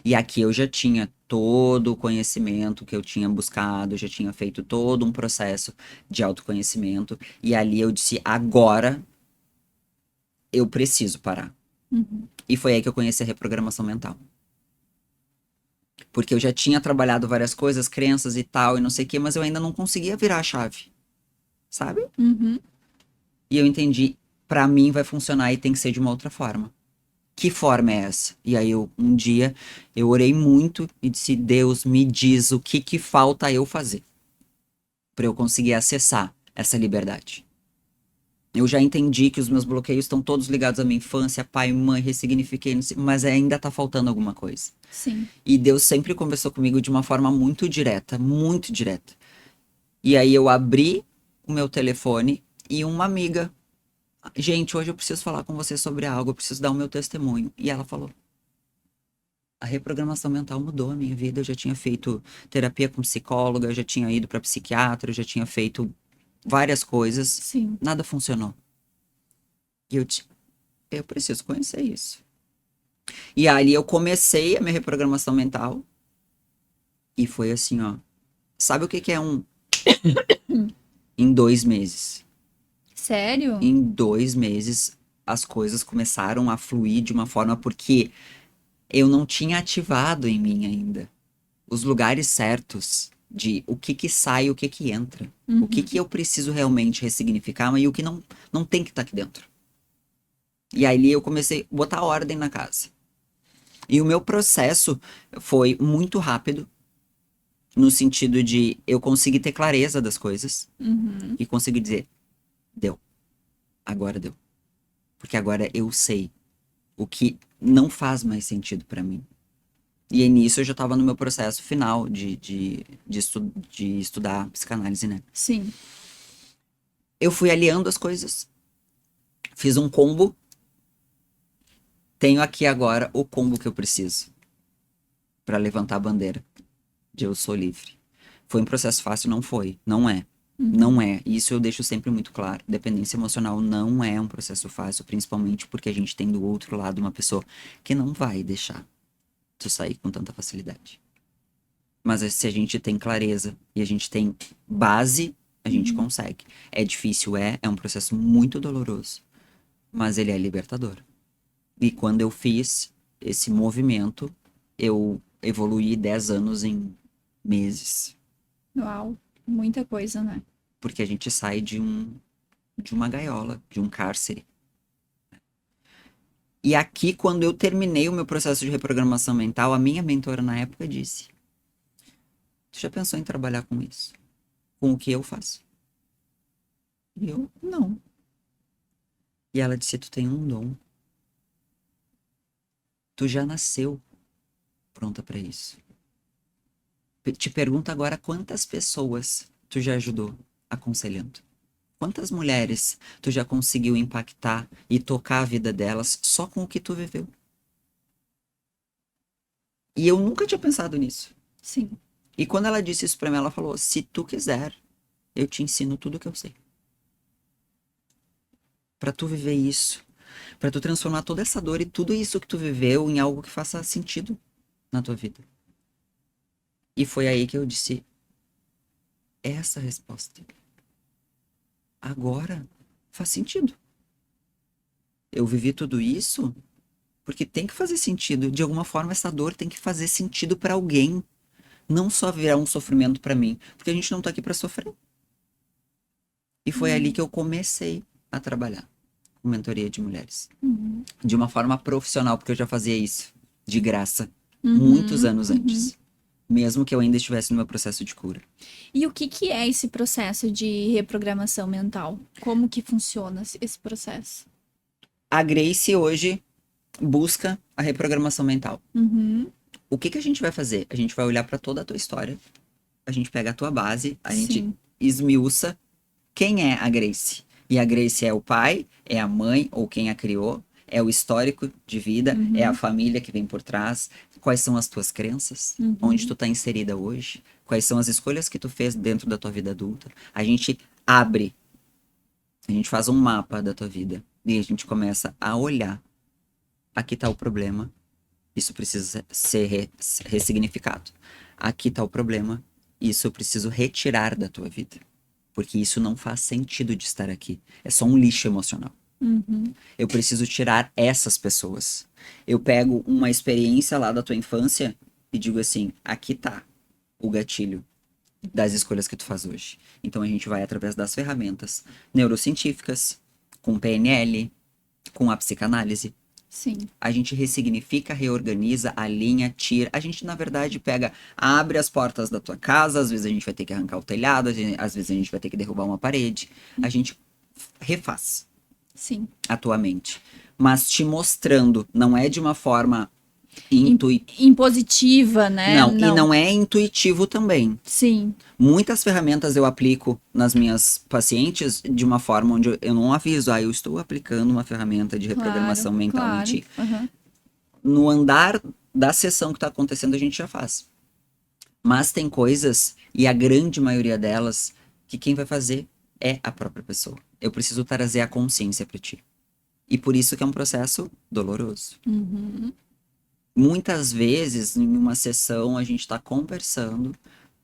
E aqui eu já tinha todo o conhecimento que eu tinha buscado, já tinha feito todo um processo de autoconhecimento. E ali eu disse, agora eu preciso parar. E foi aí que eu conheci a reprogramação mental. Porque eu já tinha trabalhado várias coisas, crenças e tal, e não sei o quê, mas eu ainda não conseguia virar a chave. Sabe? E eu entendi, pra mim vai funcionar e tem que ser de uma outra forma. Que forma é essa? E aí um dia eu orei muito e disse, Deus, me diz o que falta eu fazer para eu conseguir acessar essa liberdade. Eu já entendi que os meus bloqueios estão todos ligados à minha infância, pai, mãe, ressignifiquei, mas ainda tá faltando alguma coisa. Sim. E Deus sempre conversou comigo de uma forma muito direta, muito direta. E aí eu abri o meu telefone e uma amiga, gente, hoje eu preciso falar com você sobre algo, eu preciso dar o meu testemunho. E ela falou, a reprogramação mental mudou a minha vida. Eu já tinha feito terapia com psicóloga, eu já tinha ido para psiquiatra, eu já tinha feito várias coisas. Sim. Nada funcionou. E eu preciso conhecer isso. E ali eu comecei a minha reprogramação mental. E foi assim, ó. Sabe o que é em 2 meses? Sério? Em 2 meses, as coisas começaram a fluir de uma forma porque eu não tinha ativado em mim ainda os lugares certos de o que sai e o que entra. O que eu preciso realmente ressignificar, mas e o que não tem que estar aqui dentro. E aí eu comecei a botar ordem na casa. E o meu processo foi muito rápido, no sentido de eu conseguir ter clareza das coisas e conseguir dizer, deu. Agora deu. Porque agora eu sei o que não faz mais sentido pra mim. E aí, nisso eu já tava no meu processo final de estudar psicanálise, né? Sim. Eu fui aliando as coisas. Fiz um combo. Tenho aqui agora o combo que eu preciso pra levantar a bandeira de eu sou livre. Foi um processo fácil? Não foi. Não é. Não é. Isso eu deixo sempre muito claro. Dependência emocional não é um processo fácil, principalmente porque a gente tem do outro lado uma pessoa que não vai deixar tu sair com tanta facilidade. Mas se a gente tem clareza e a gente tem base, a gente consegue. É difícil, é um processo muito doloroso, mas ele é libertador. E quando eu fiz esse movimento, eu evoluí 10 anos em meses. Uau, muita coisa, né? Porque a gente sai de uma gaiola, de um cárcere. E aqui, quando eu terminei o meu processo de reprogramação mental, a minha mentora na época disse: Tu já pensou em trabalhar com isso? Com o que eu faço? E eu, não. E ela disse: Tu tem um dom. Tu já nasceu pronta pra isso. Te pergunto agora quantas pessoas tu já ajudou aconselhando? Quantas mulheres tu já conseguiu impactar e tocar a vida delas só com o que tu viveu? E eu nunca tinha pensado nisso. Sim. E quando ela disse isso pra mim, ela falou: Se tu quiser, eu te ensino tudo o que eu sei. Pra tu viver isso. Pra tu transformar toda essa dor e tudo isso que tu viveu em algo que faça sentido na tua vida. E foi aí que eu disse: essa resposta. Agora faz sentido. Eu vivi tudo isso porque tem que fazer sentido. De alguma forma, essa dor tem que fazer sentido pra alguém. Não só virar um sofrimento pra mim. Porque a gente não tá aqui pra sofrer. E foi ali que eu comecei a trabalhar com mentoria de mulheres. De uma forma profissional, porque eu já fazia isso de graça. Muitos anos antes. Mesmo que eu ainda estivesse no meu processo de cura. E o que que é esse processo de reprogramação mental? Como que funciona esse processo? A Grace hoje busca a reprogramação mental. Uhum. O que que a gente vai fazer? A gente vai olhar pra toda a tua história. A gente pega a tua base, a gente Sim. esmiuça quem é a Grace. E a Grace é o pai, é a mãe ou quem a criou, é o histórico de vida, é a família que vem por trás, quais são as tuas crenças, onde tu tá inserida hoje, quais são as escolhas que tu fez dentro da tua vida adulta. A gente abre, a gente faz um mapa da tua vida e a gente começa a olhar. Aqui tá o problema, isso precisa ser ressignificado. Aqui tá o problema, isso eu preciso retirar da tua vida. Porque isso não faz sentido de estar aqui. É só um lixo emocional. Eu preciso tirar essas pessoas. Eu pego uma experiência lá da tua infância e digo assim: aqui tá o gatilho das escolhas que tu faz hoje. Então a gente vai através das ferramentas neurocientíficas, com PNL, com a psicanálise. Sim. A gente ressignifica, reorganiza, alinha, tira. A gente, na verdade, pega, abre as portas da tua casa. Às vezes a gente vai ter que arrancar o telhado, às vezes a gente vai ter que derrubar uma parede. A gente refaz Sim. a tua mente. Mas te mostrando, não é de uma forma intuitiva. Impositiva, né? Não, e não é intuitivo também. Sim. Muitas ferramentas eu aplico nas minhas pacientes de uma forma onde eu não aviso, eu estou aplicando uma ferramenta de reprogramação mental em ti. Aham. No andar da sessão que está acontecendo, a gente já faz. Mas tem coisas, e a grande maioria delas, que quem vai fazer é a própria pessoa. Eu preciso trazer a consciência para ti. E por isso que é um processo doloroso. Muitas vezes, em uma sessão, a gente está conversando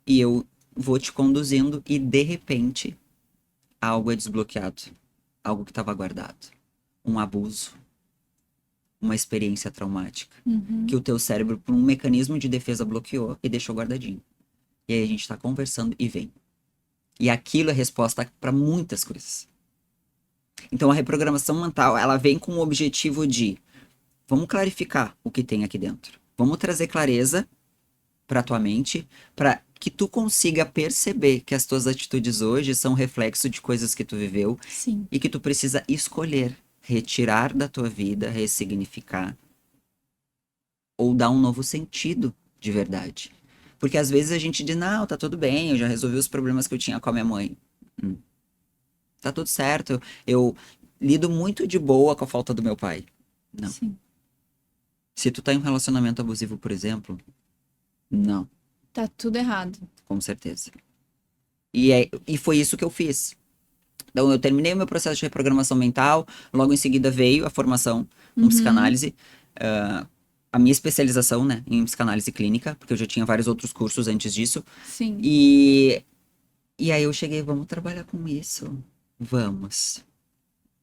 e eu vou te conduzindo e, de repente, algo é desbloqueado. Algo que estava guardado. Um abuso. Uma experiência traumática. Que o teu cérebro, por um mecanismo de defesa, bloqueou e deixou guardadinho. E aí a gente tá conversando e vem. E aquilo é resposta para muitas coisas. Então a reprogramação mental, ela vem com o objetivo de vamos clarificar o que tem aqui dentro. Vamos trazer clareza para tua mente, para que tu consiga perceber que as tuas atitudes hoje são reflexo de coisas que tu viveu Sim. e que tu precisa escolher retirar da tua vida, ressignificar ou dar um novo sentido de verdade. Porque às vezes a gente diz, não, tá tudo bem, eu já resolvi os problemas que eu tinha com a minha mãe. Tá tudo certo, eu lido muito de boa com a falta do meu pai. Não. Sim. Se tu tá em um relacionamento abusivo, por exemplo, não, Tá tudo errado. com certeza. E foi isso que eu fiz. Então, eu terminei o meu processo de reprogramação mental, logo em seguida veio a formação com Uhum. psicanálise, ah, a minha especialização, né, em psicanálise clínica, porque eu já tinha vários outros cursos antes disso. Sim. E, e aí eu cheguei, vamos trabalhar com isso? Vamos.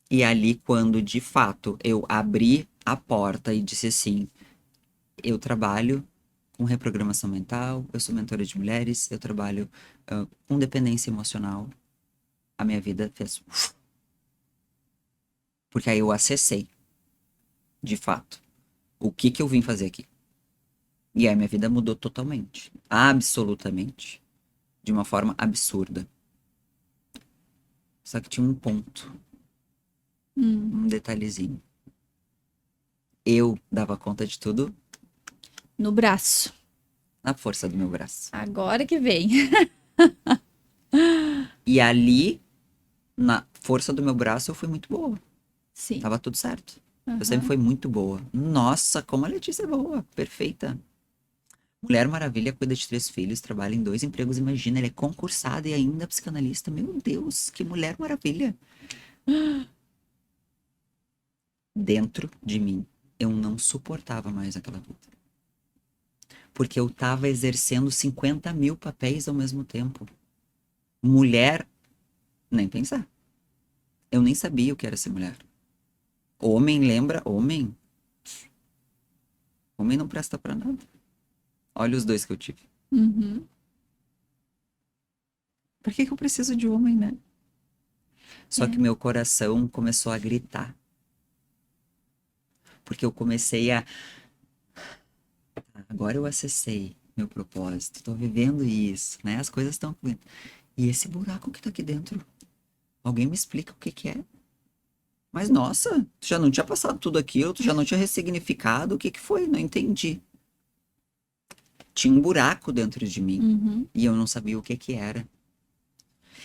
E ali, quando de fato eu abri a porta e disse assim: eu trabalho com reprogramação mental, eu sou mentora de mulheres, eu trabalho com dependência emocional, a minha vida fez. Porque aí eu acessei, de fato, o que que eu vim fazer aqui. E aí minha vida mudou totalmente, absolutamente, de uma forma absurda. Só que tinha um ponto, Hum. um detalhezinho. Eu dava conta de tudo No braço. na força do meu braço. Agora que vem. E ali, na força do meu braço, eu fui muito boa. Sim. Tava tudo certo. Eu sempre Aham. fui muito boa. Nossa, como a Letícia é boa. Perfeita. Mulher Maravilha cuida de 3 filhos, trabalha em 2 empregos. Imagina, ela é concursada e ainda psicanalista. Meu Deus, que Mulher Maravilha. Dentro de mim, eu não suportava mais aquela vida. Porque eu tava exercendo 50 mil papéis ao mesmo tempo. Mulher, nem pensar. Eu nem sabia o que era ser mulher. Homem, lembra? Homem? Homem não presta pra nada. Olha os dois que eu tive. Uhum. Por que que eu preciso de homem, né? Só que É. meu coração começou a gritar. Porque eu comecei a. Agora eu acessei meu propósito. Tô vivendo isso, né? As coisas estão fluindo. E esse buraco que tá aqui dentro? Alguém me explica o que que é? Mas nossa, tu já não tinha passado tudo aquilo, tu já não tinha ressignificado, o que que foi? Não entendi. Tinha um buraco dentro de mim Uhum. e eu não sabia o que que era.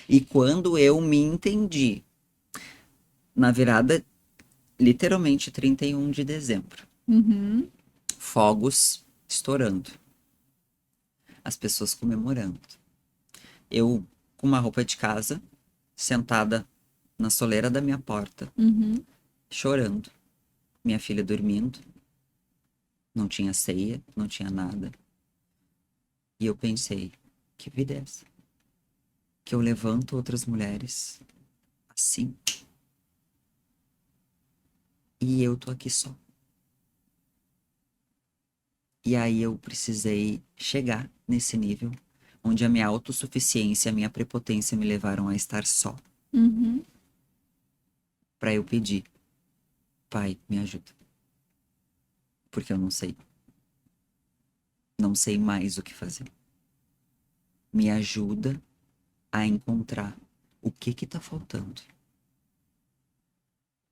E quando eu me entendi, na virada, literalmente 31 de dezembro, Uhum. fogos estourando, as pessoas comemorando. Eu com uma roupa de casa, sentada na soleira da minha porta, Uhum. chorando. Minha filha dormindo, não tinha ceia, não tinha nada. E eu pensei, que vida é essa? Que eu levanto outras mulheres assim e eu tô aqui só. E aí eu precisei chegar nesse nível onde a minha autossuficiência, a minha prepotência me levaram a estar só, Uhum. para eu pedir, pai, me ajuda, porque eu não sei, não sei mais o que fazer. Me ajuda a encontrar o que que tá faltando.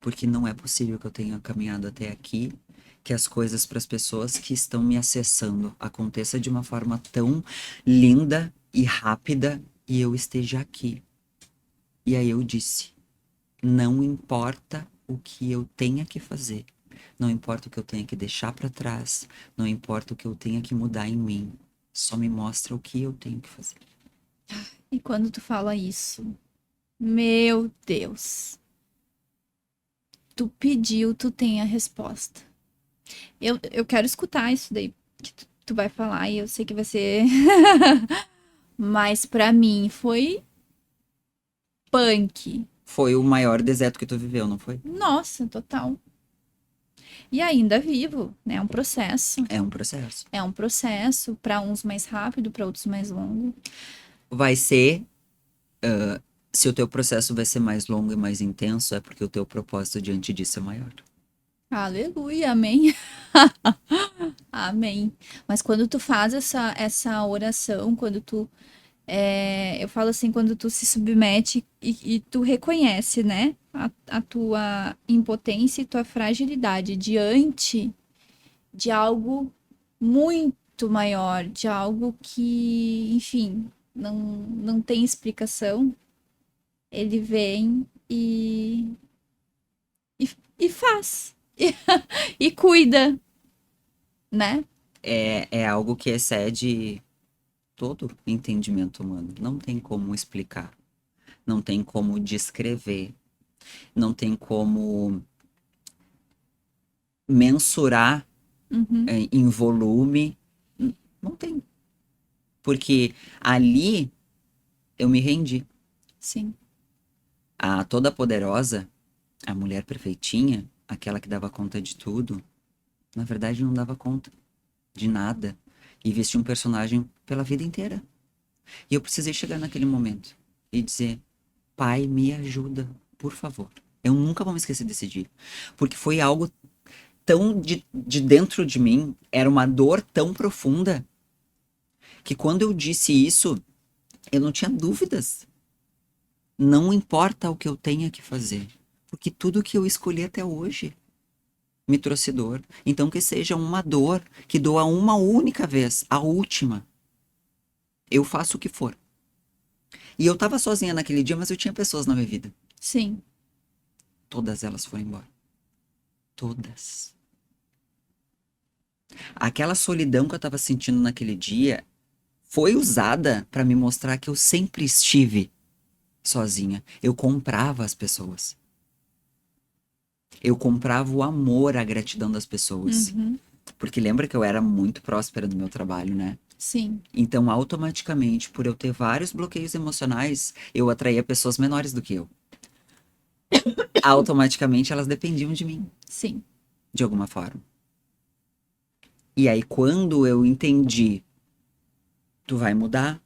Porque não é possível que eu tenha caminhado até aqui, que as coisas para as pessoas que estão me acessando aconteça de uma forma tão linda e rápida e eu esteja aqui. E aí eu disse: não importa o que eu tenha que fazer, não importa o que eu tenha que deixar para trás, não importa o que eu tenha que mudar em mim, só me mostra o que eu tenho que fazer. E quando tu fala isso, meu Deus, tu pediu, tu tem a resposta. Eu quero escutar isso daí que tu vai falar e eu sei que vai ser. Mas pra mim foi punk. Foi o maior deserto que tu viveu, não foi? Nossa, total. E ainda vivo, né? É um processo. É um processo. É um processo, para uns mais rápido, para outros mais longo. Vai ser se o teu processo vai ser mais longo e mais intenso, é porque o teu propósito diante disso é maior. Aleluia, amém. Amém. Mas quando tu faz essa oração, quando tu. Eu falo assim, quando tu se submete e tu reconhece, né? A tua impotência e tua fragilidade diante de algo muito maior, de algo que, enfim, não tem explicação. Ele vem e faz. E cuida, né? É algo que excede todo entendimento humano. Não tem como explicar. Não tem como descrever. Não tem como mensurar Uhum. em volume. Não tem. Porque ali eu me rendi. Sim. A Toda-Poderosa, a mulher perfeitinha, aquela que dava conta de tudo, na verdade não dava conta de nada. E vestia um personagem pela vida inteira. E eu precisei chegar naquele momento e dizer: Pai, me ajuda, por favor. Eu nunca vou me esquecer desse dia. Porque foi algo tão de dentro de mim, era uma dor tão profunda, que quando eu disse isso, eu não tinha dúvidas. Não importa o que eu tenha que fazer. Porque tudo que eu escolhi até hoje me trouxe dor. Então que seja uma dor que doa uma única vez, a última. Eu faço o que for. E eu tava sozinha naquele dia, mas eu tinha pessoas na minha vida. Sim. Todas elas foram embora. Todas. Aquela solidão que eu tava sentindo naquele dia foi usada pra me mostrar que eu sempre estive sozinha. Eu comprava as pessoas. Eu comprava o amor, a gratidão das pessoas. Uhum. Porque lembra que eu era muito próspera no meu trabalho, né? Sim. Então, automaticamente, por eu ter vários bloqueios emocionais, eu atraía pessoas menores do que eu. Automaticamente, elas dependiam de mim, Sim. de alguma forma. E aí, quando eu entendi, tu vai mudar,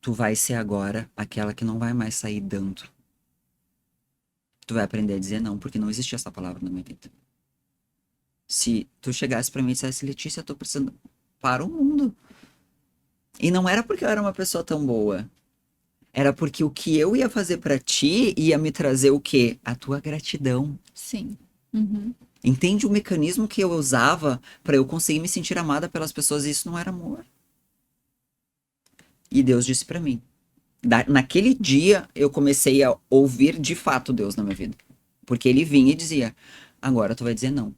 tu vai ser agora aquela que não vai mais sair dando. Tu vai aprender a dizer não, porque não existia essa palavra na minha vida. Se tu chegasse pra mim e dissesse: Letícia, eu tô precisando para o mundo. E não era porque eu era uma pessoa tão boa. Era porque o que eu ia fazer pra ti ia me trazer o quê? A tua gratidão. Sim. Uhum. Entende o mecanismo que eu usava pra eu conseguir me sentir amada pelas pessoas, e isso não era amor. E Deus disse pra mim. Naquele dia eu comecei a ouvir de fato Deus na minha vida. Porque ele vinha e dizia: agora tu vai dizer não.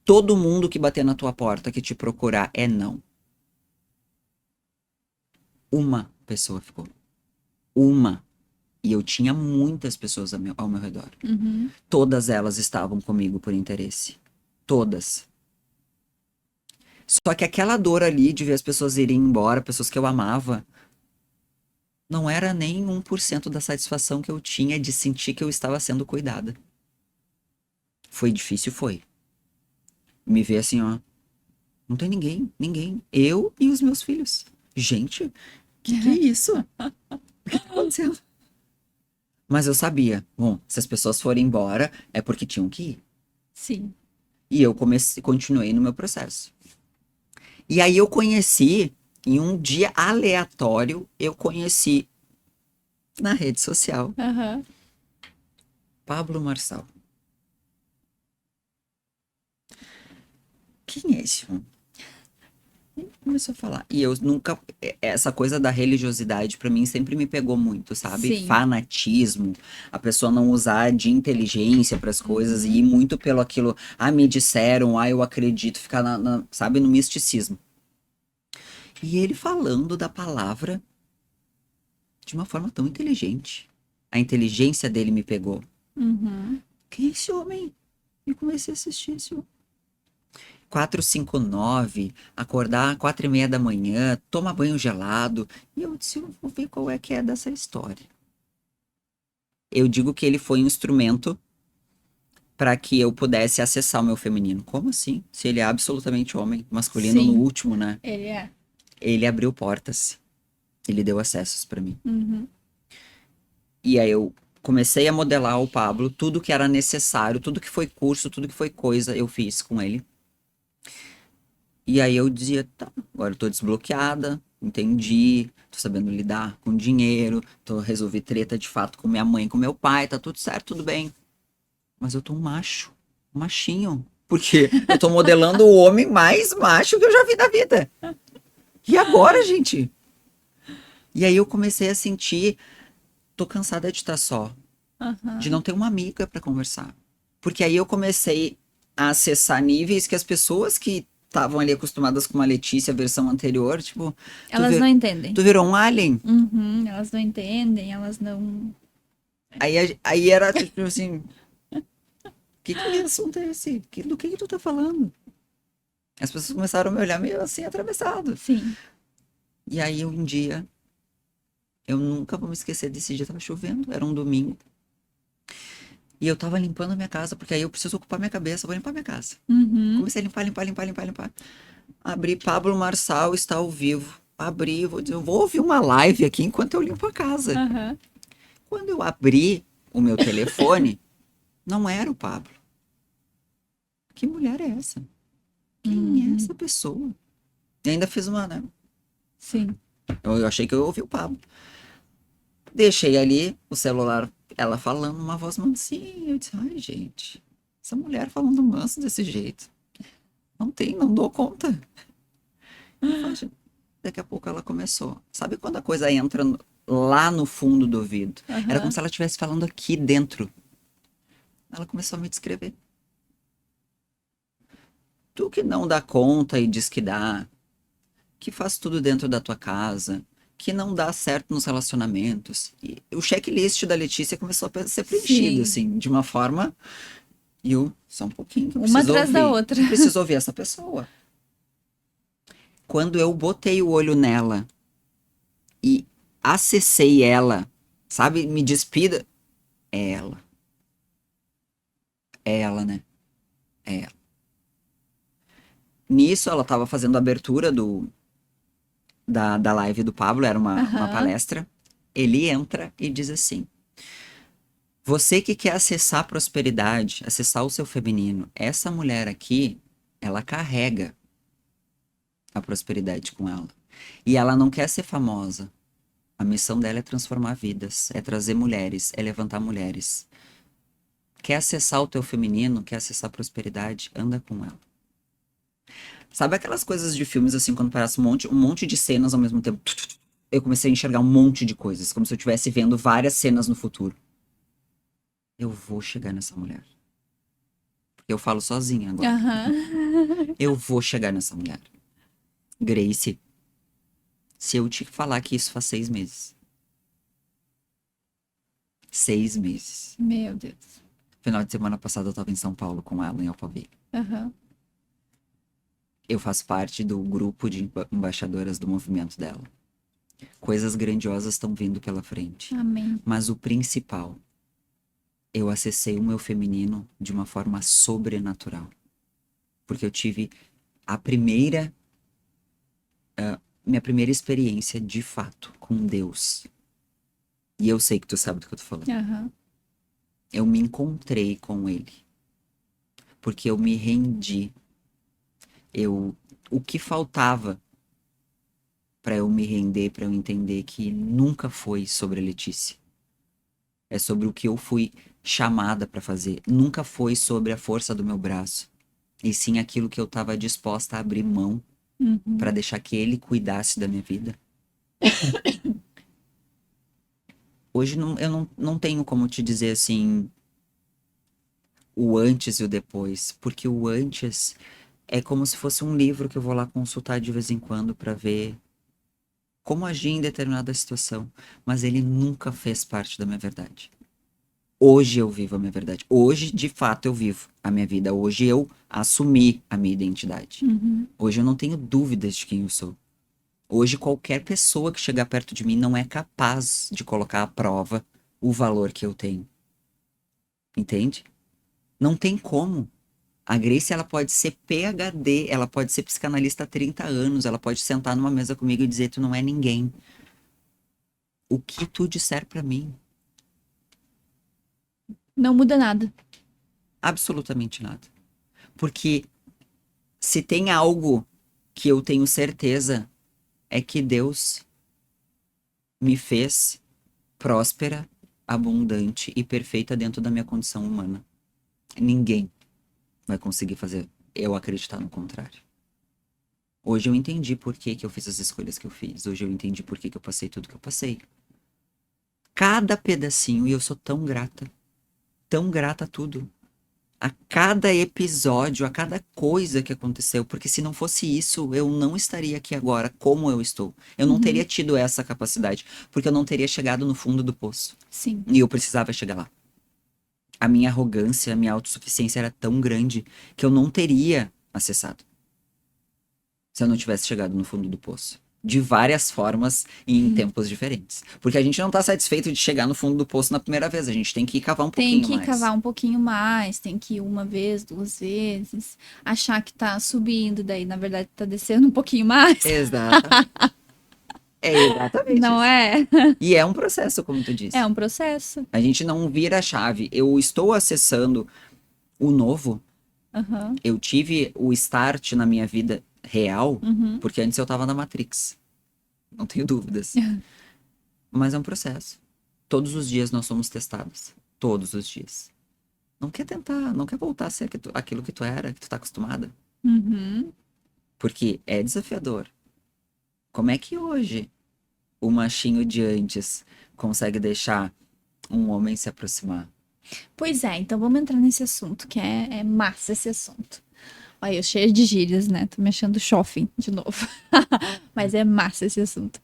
Todo mundo que bater na tua porta, que te procurar, é não. Uma pessoa ficou. Uma. E eu tinha muitas pessoas ao meu redor. Uhum. Todas elas estavam comigo por interesse. Todas. Só que aquela dor ali de ver as pessoas irem embora, pessoas que eu amava, não era nem 1% da satisfação que eu tinha de sentir que eu estava sendo cuidada. Foi difícil, foi. Me ver assim, ó. Não tem ninguém, ninguém. Eu e os meus filhos. Gente, que é isso? O que tá acontecendo? Mas eu sabia, bom, se as pessoas forem embora, é porque tinham que ir. Sim. E eu continuei no meu processo. E aí eu conheci, em um dia aleatório, eu conheci na rede social, Aham. Pablo Marçal. Quem é esse homem? E começou a falar. E eu nunca. Essa coisa da religiosidade, pra mim, sempre me pegou muito, sabe? Sim. Fanatismo. A pessoa não usar de inteligência pras coisas e ir Uhum. muito pelo aquilo. Ah, me disseram, ah, eu acredito, ficar, sabe, no misticismo. E ele falando da palavra de uma forma tão inteligente. A inteligência dele me pegou. Uhum. Quem é esse homem? E comecei a assistir esse homem. 459, acordar 4:30 da manhã, tomar banho gelado. E eu disse: eu vou ver qual é que é dessa história. Eu digo que ele foi um instrumento para que eu pudesse acessar o meu feminino. Como assim? Se ele é absolutamente homem, masculino no Sim. último, né? Ele é. Ele abriu portas. Ele deu acessos para mim. Uhum. E aí eu comecei a modelar o Pablo, tudo que era necessário, tudo que foi curso, tudo que foi coisa, eu fiz com ele. E aí eu dizia: tá, agora eu tô desbloqueada, entendi, tô sabendo lidar com dinheiro, resolvi treta de fato com minha mãe, com meu pai, tá tudo certo, tudo bem. Mas eu tô um macho, um machinho. Porque eu tô modelando o homem mais macho que eu já vi na vida. E agora, gente? E aí eu comecei a sentir, tô cansada de estar só, de Aham. não ter uma amiga pra conversar. Porque aí eu comecei a acessar níveis que as pessoas que estavam ali acostumadas com uma Letícia, versão anterior, tipo, Elas não entendem. tu virou um alien. Uhum, elas não entendem, elas não. Aí era tipo assim, que assunto é esse? Do que tu tá falando? As pessoas começaram a me olhar meio assim, atravessado. Sim. E aí um dia, eu nunca vou me esquecer desse dia, tava chovendo, era um domingo. E eu tava limpando a minha casa, porque aí eu preciso ocupar minha cabeça, vou limpar minha casa. Uhum. Comecei a limpar. Abri, Pablo Marçal está ao vivo. Abri, vou dizer, eu vou ouvir uma live aqui enquanto eu limpo a casa. Aham. Quando eu abri o meu telefone, não era o Pablo. Que mulher é essa? Quem é essa pessoa? E ainda fiz uma, né? Sim. Eu achei que eu ouvi o Pablo. Deixei ali o celular, ela falando, uma voz mansinha. Eu disse, ai, gente, essa mulher falando manso desse jeito. Não dou conta. Daqui a pouco ela começou. Sabe quando a coisa entra lá no fundo do ouvido? Era como Aham. se ela estivesse falando aqui dentro. Ela começou a me descrever. Tu que não dá conta e diz que dá, que faz tudo dentro da tua casa, que não dá certo nos relacionamentos. E o checklist da Letícia começou a ser preenchido, Sim. assim, de uma forma. E eu, só um pouquinho, que eu Uma preciso atrás da ouvir. outra. Eu preciso ouvir essa pessoa. Quando eu botei o olho nela e acessei ela, sabe, me despida, é ela. É ela, né? É ela. Nisso, ela tava fazendo a abertura da live do Pablo, era uma Aham. palestra. Ele entra e diz assim: você que quer acessar a prosperidade, acessar o seu feminino, essa mulher aqui, ela carrega a prosperidade com ela. E ela não quer ser famosa. A missão dela é transformar vidas, é trazer mulheres, é levantar mulheres. Quer acessar o teu feminino, quer acessar a prosperidade, anda com ela. Sabe aquelas coisas de filmes assim, quando parece um monte de cenas ao mesmo tempo? Eu comecei a enxergar um monte de coisas, como se eu estivesse vendo várias cenas no futuro. Eu vou chegar nessa mulher. Eu falo sozinha agora. Aham. Eu vou chegar nessa mulher. Grace, se eu te falar que isso faz 6 meses. 6 meses. Meu Deus. Final de semana passado eu tava em São Paulo com ela, em Alphaville. Aham. Eu faço parte do grupo de embaixadoras do movimento dela. Coisas grandiosas estão vindo pela frente. Amém. Mas o principal, eu acessei o meu feminino de uma forma sobrenatural. Porque eu tive a minha primeira experiência de fato com Deus. E eu sei que tu sabe do que eu tô falando. Aham. Eu me encontrei com ele. Porque eu me rendi. O que faltava para eu me render, para eu entender que nunca foi sobre a Letícia. É sobre o que eu fui chamada para fazer. Nunca foi sobre a força do meu braço. E sim aquilo que eu estava disposta a abrir mão Uhum. para deixar que ele cuidasse da minha vida. Hoje eu não tenho como te dizer assim o antes e o depois, porque o antes é como se fosse um livro que eu vou lá consultar de vez em quando para ver como agir em determinada situação, mas ele nunca fez parte da minha verdade. Hoje eu vivo a minha verdade. Hoje, de fato, eu vivo a minha vida. Hoje eu assumi a minha identidade. Uhum. Hoje eu não tenho dúvidas de quem eu sou. Hoje qualquer pessoa que chegar perto de mim não é capaz de colocar à prova o valor que eu tenho. Entende? Não tem como. A Grace, ela pode ser PhD, ela pode ser psicanalista há 30 anos, ela pode sentar numa mesa comigo e dizer, tu não é ninguém. O que tu disser pra mim, Não muda nada. absolutamente nada. Porque se tem algo que eu tenho certeza é que Deus me fez próspera, abundante e perfeita dentro da minha condição humana. Ninguém vai conseguir fazer eu acreditar no contrário. Hoje eu entendi por que que eu fiz as escolhas que eu fiz. Hoje eu entendi por que que eu passei tudo que eu passei. Cada pedacinho, e eu sou tão grata a tudo. a cada episódio, a cada coisa que aconteceu, porque se não fosse isso, eu não estaria aqui agora como eu estou. Eu não teria tido essa capacidade, porque eu não teria chegado no fundo do poço. Sim. E eu precisava chegar lá. A minha arrogância, a minha autossuficiência era tão grande que eu não teria acessado se eu não tivesse chegado no fundo do poço. De várias formas e em tempos diferentes. Porque a gente não tá satisfeito de chegar no fundo do poço na primeira vez. A gente tem que ir cavar um Tem pouquinho que mais. cavar um pouquinho mais, tem que ir uma vez, duas vezes, achar que tá subindo, daí na verdade tá descendo um pouquinho mais. Exatamente. É exatamente Não isso. é? E é um processo, como tu disse. É um processo. A gente não vira a chave. Eu estou acessando o novo. Aham. Eu tive o start na minha vida real, Uhum. porque antes eu tava na Matrix. Não tenho dúvidas. Mas é um processo. Todos os dias nós somos testados. Todos os dias. Não quer tentar, não quer voltar a ser aquilo que tu era, que tu tá acostumada. Uhum. Porque é desafiador. Como é que hoje o machinho de antes consegue deixar um homem se aproximar? Pois é, então vamos entrar nesse assunto, que é massa esse assunto. Olha, eu cheia de gírias, né? Tô me achando shopping de novo. Mas é massa esse assunto.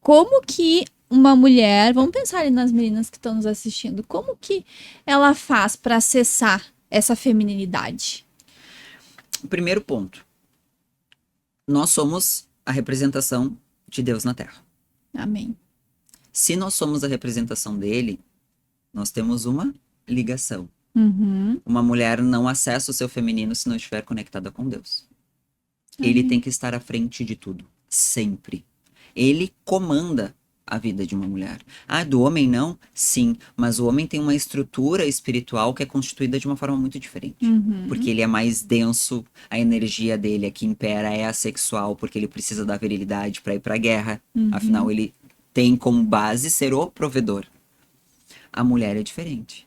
Como que uma mulher, vamos pensar ali nas meninas que estão nos assistindo, como que ela faz para acessar essa feminilidade? O primeiro ponto. Nós somos a representação de Deus na Terra. Amém. Se nós somos a representação dele, nós temos uma ligação. Uhum. Uma mulher não acessa o seu feminino se não estiver conectada com Deus. Ele tem que estar à frente de tudo, sempre. Ele comanda a vida de uma mulher. Ah, do homem não? Sim, mas o homem tem uma estrutura espiritual que é constituída de uma forma muito diferente. Uhum. Porque ele é mais denso, a energia dele, a que impera é a sexual, porque ele precisa da virilidade para ir para a guerra. Afinal, ele tem como base ser o provedor. A mulher é diferente.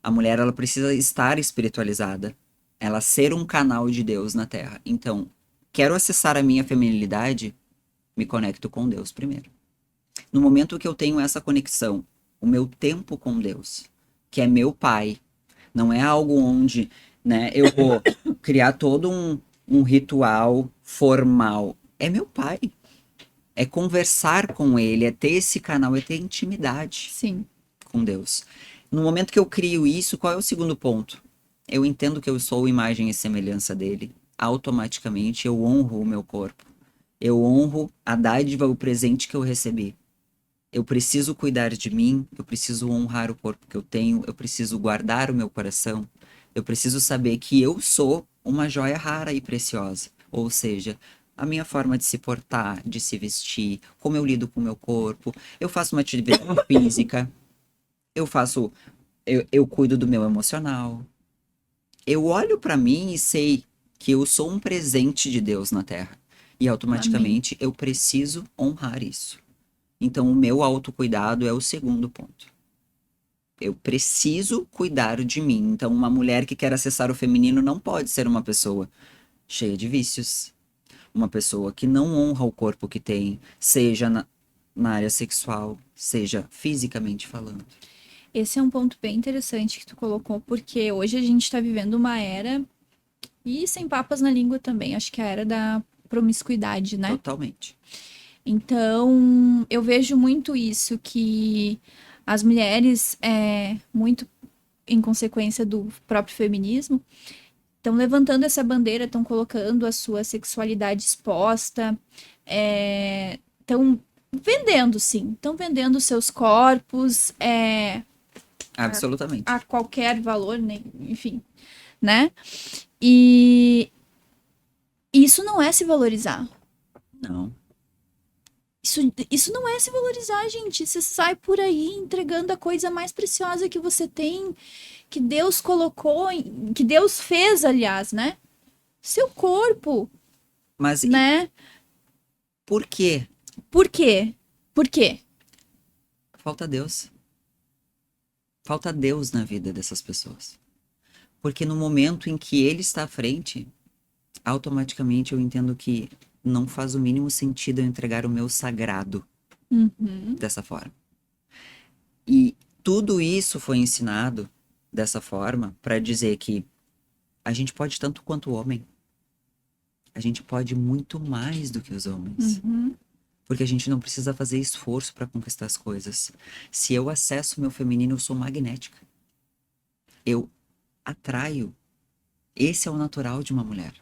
A mulher, ela precisa estar espiritualizada, ela ser um canal de Deus na Terra. Então, quero acessar a minha feminilidade, me conecto com Deus primeiro. No momento que eu tenho essa conexão, o meu tempo com Deus, que é meu pai, não é algo onde, né, eu vou criar todo um ritual formal. É meu pai. É conversar com ele, é ter esse canal, é ter intimidade Sim. com Deus. No momento que eu crio isso, qual é o segundo ponto? Eu entendo que eu sou imagem e semelhança dele. Automaticamente eu honro o meu corpo. Eu honro a dádiva, o presente que eu recebi. Eu preciso cuidar de mim, eu preciso honrar o corpo que eu tenho, eu preciso guardar o meu coração. Eu preciso saber que eu sou uma joia rara e preciosa. Ou seja, a minha forma de se portar, de se vestir, como eu lido com o meu corpo. Eu faço uma atividade física, eu faço, eu cuido do meu emocional. Eu olho pra mim e sei que eu sou um presente de Deus na Terra. E automaticamente eu preciso honrar isso. Então o meu autocuidado é o segundo ponto. Eu preciso cuidar de mim. Então uma mulher que quer acessar o feminino não pode ser uma pessoa cheia de vícios. Uma pessoa que não honra o corpo que tem, seja na área sexual, seja fisicamente falando. Esse é um ponto bem interessante que tu colocou, porque hoje a gente tá vivendo uma era, e sem papas na língua também, acho que é a era da promiscuidade, né? Totalmente. Então, eu vejo muito isso, que as mulheres, muito em consequência do próprio feminismo, estão levantando essa bandeira, estão colocando a sua sexualidade exposta, estão vendendo, sim, estão vendendo seus corpos Absolutamente. a qualquer valor, né? Enfim, né? E isso não é se valorizar. Não. Isso não é se valorizar, gente. Você sai por aí entregando a coisa mais preciosa que você tem, que Deus colocou, que Deus fez, aliás, né? Seu corpo, Mas né? por quê? Por quê? Por quê? Falta Deus. Falta Deus na vida dessas pessoas. Porque no momento em que ele está à frente, automaticamente eu entendo que não faz o mínimo sentido eu entregar o meu sagrado Uhum. dessa forma. E tudo isso foi ensinado dessa forma para dizer que A gente pode tanto quanto o homem. A gente pode muito mais do que os homens. Uhum. Porque a gente não precisa fazer esforço para conquistar as coisas. Se eu acesso o meu feminino, eu sou magnética. Eu atraio. Esse é o natural de uma mulher.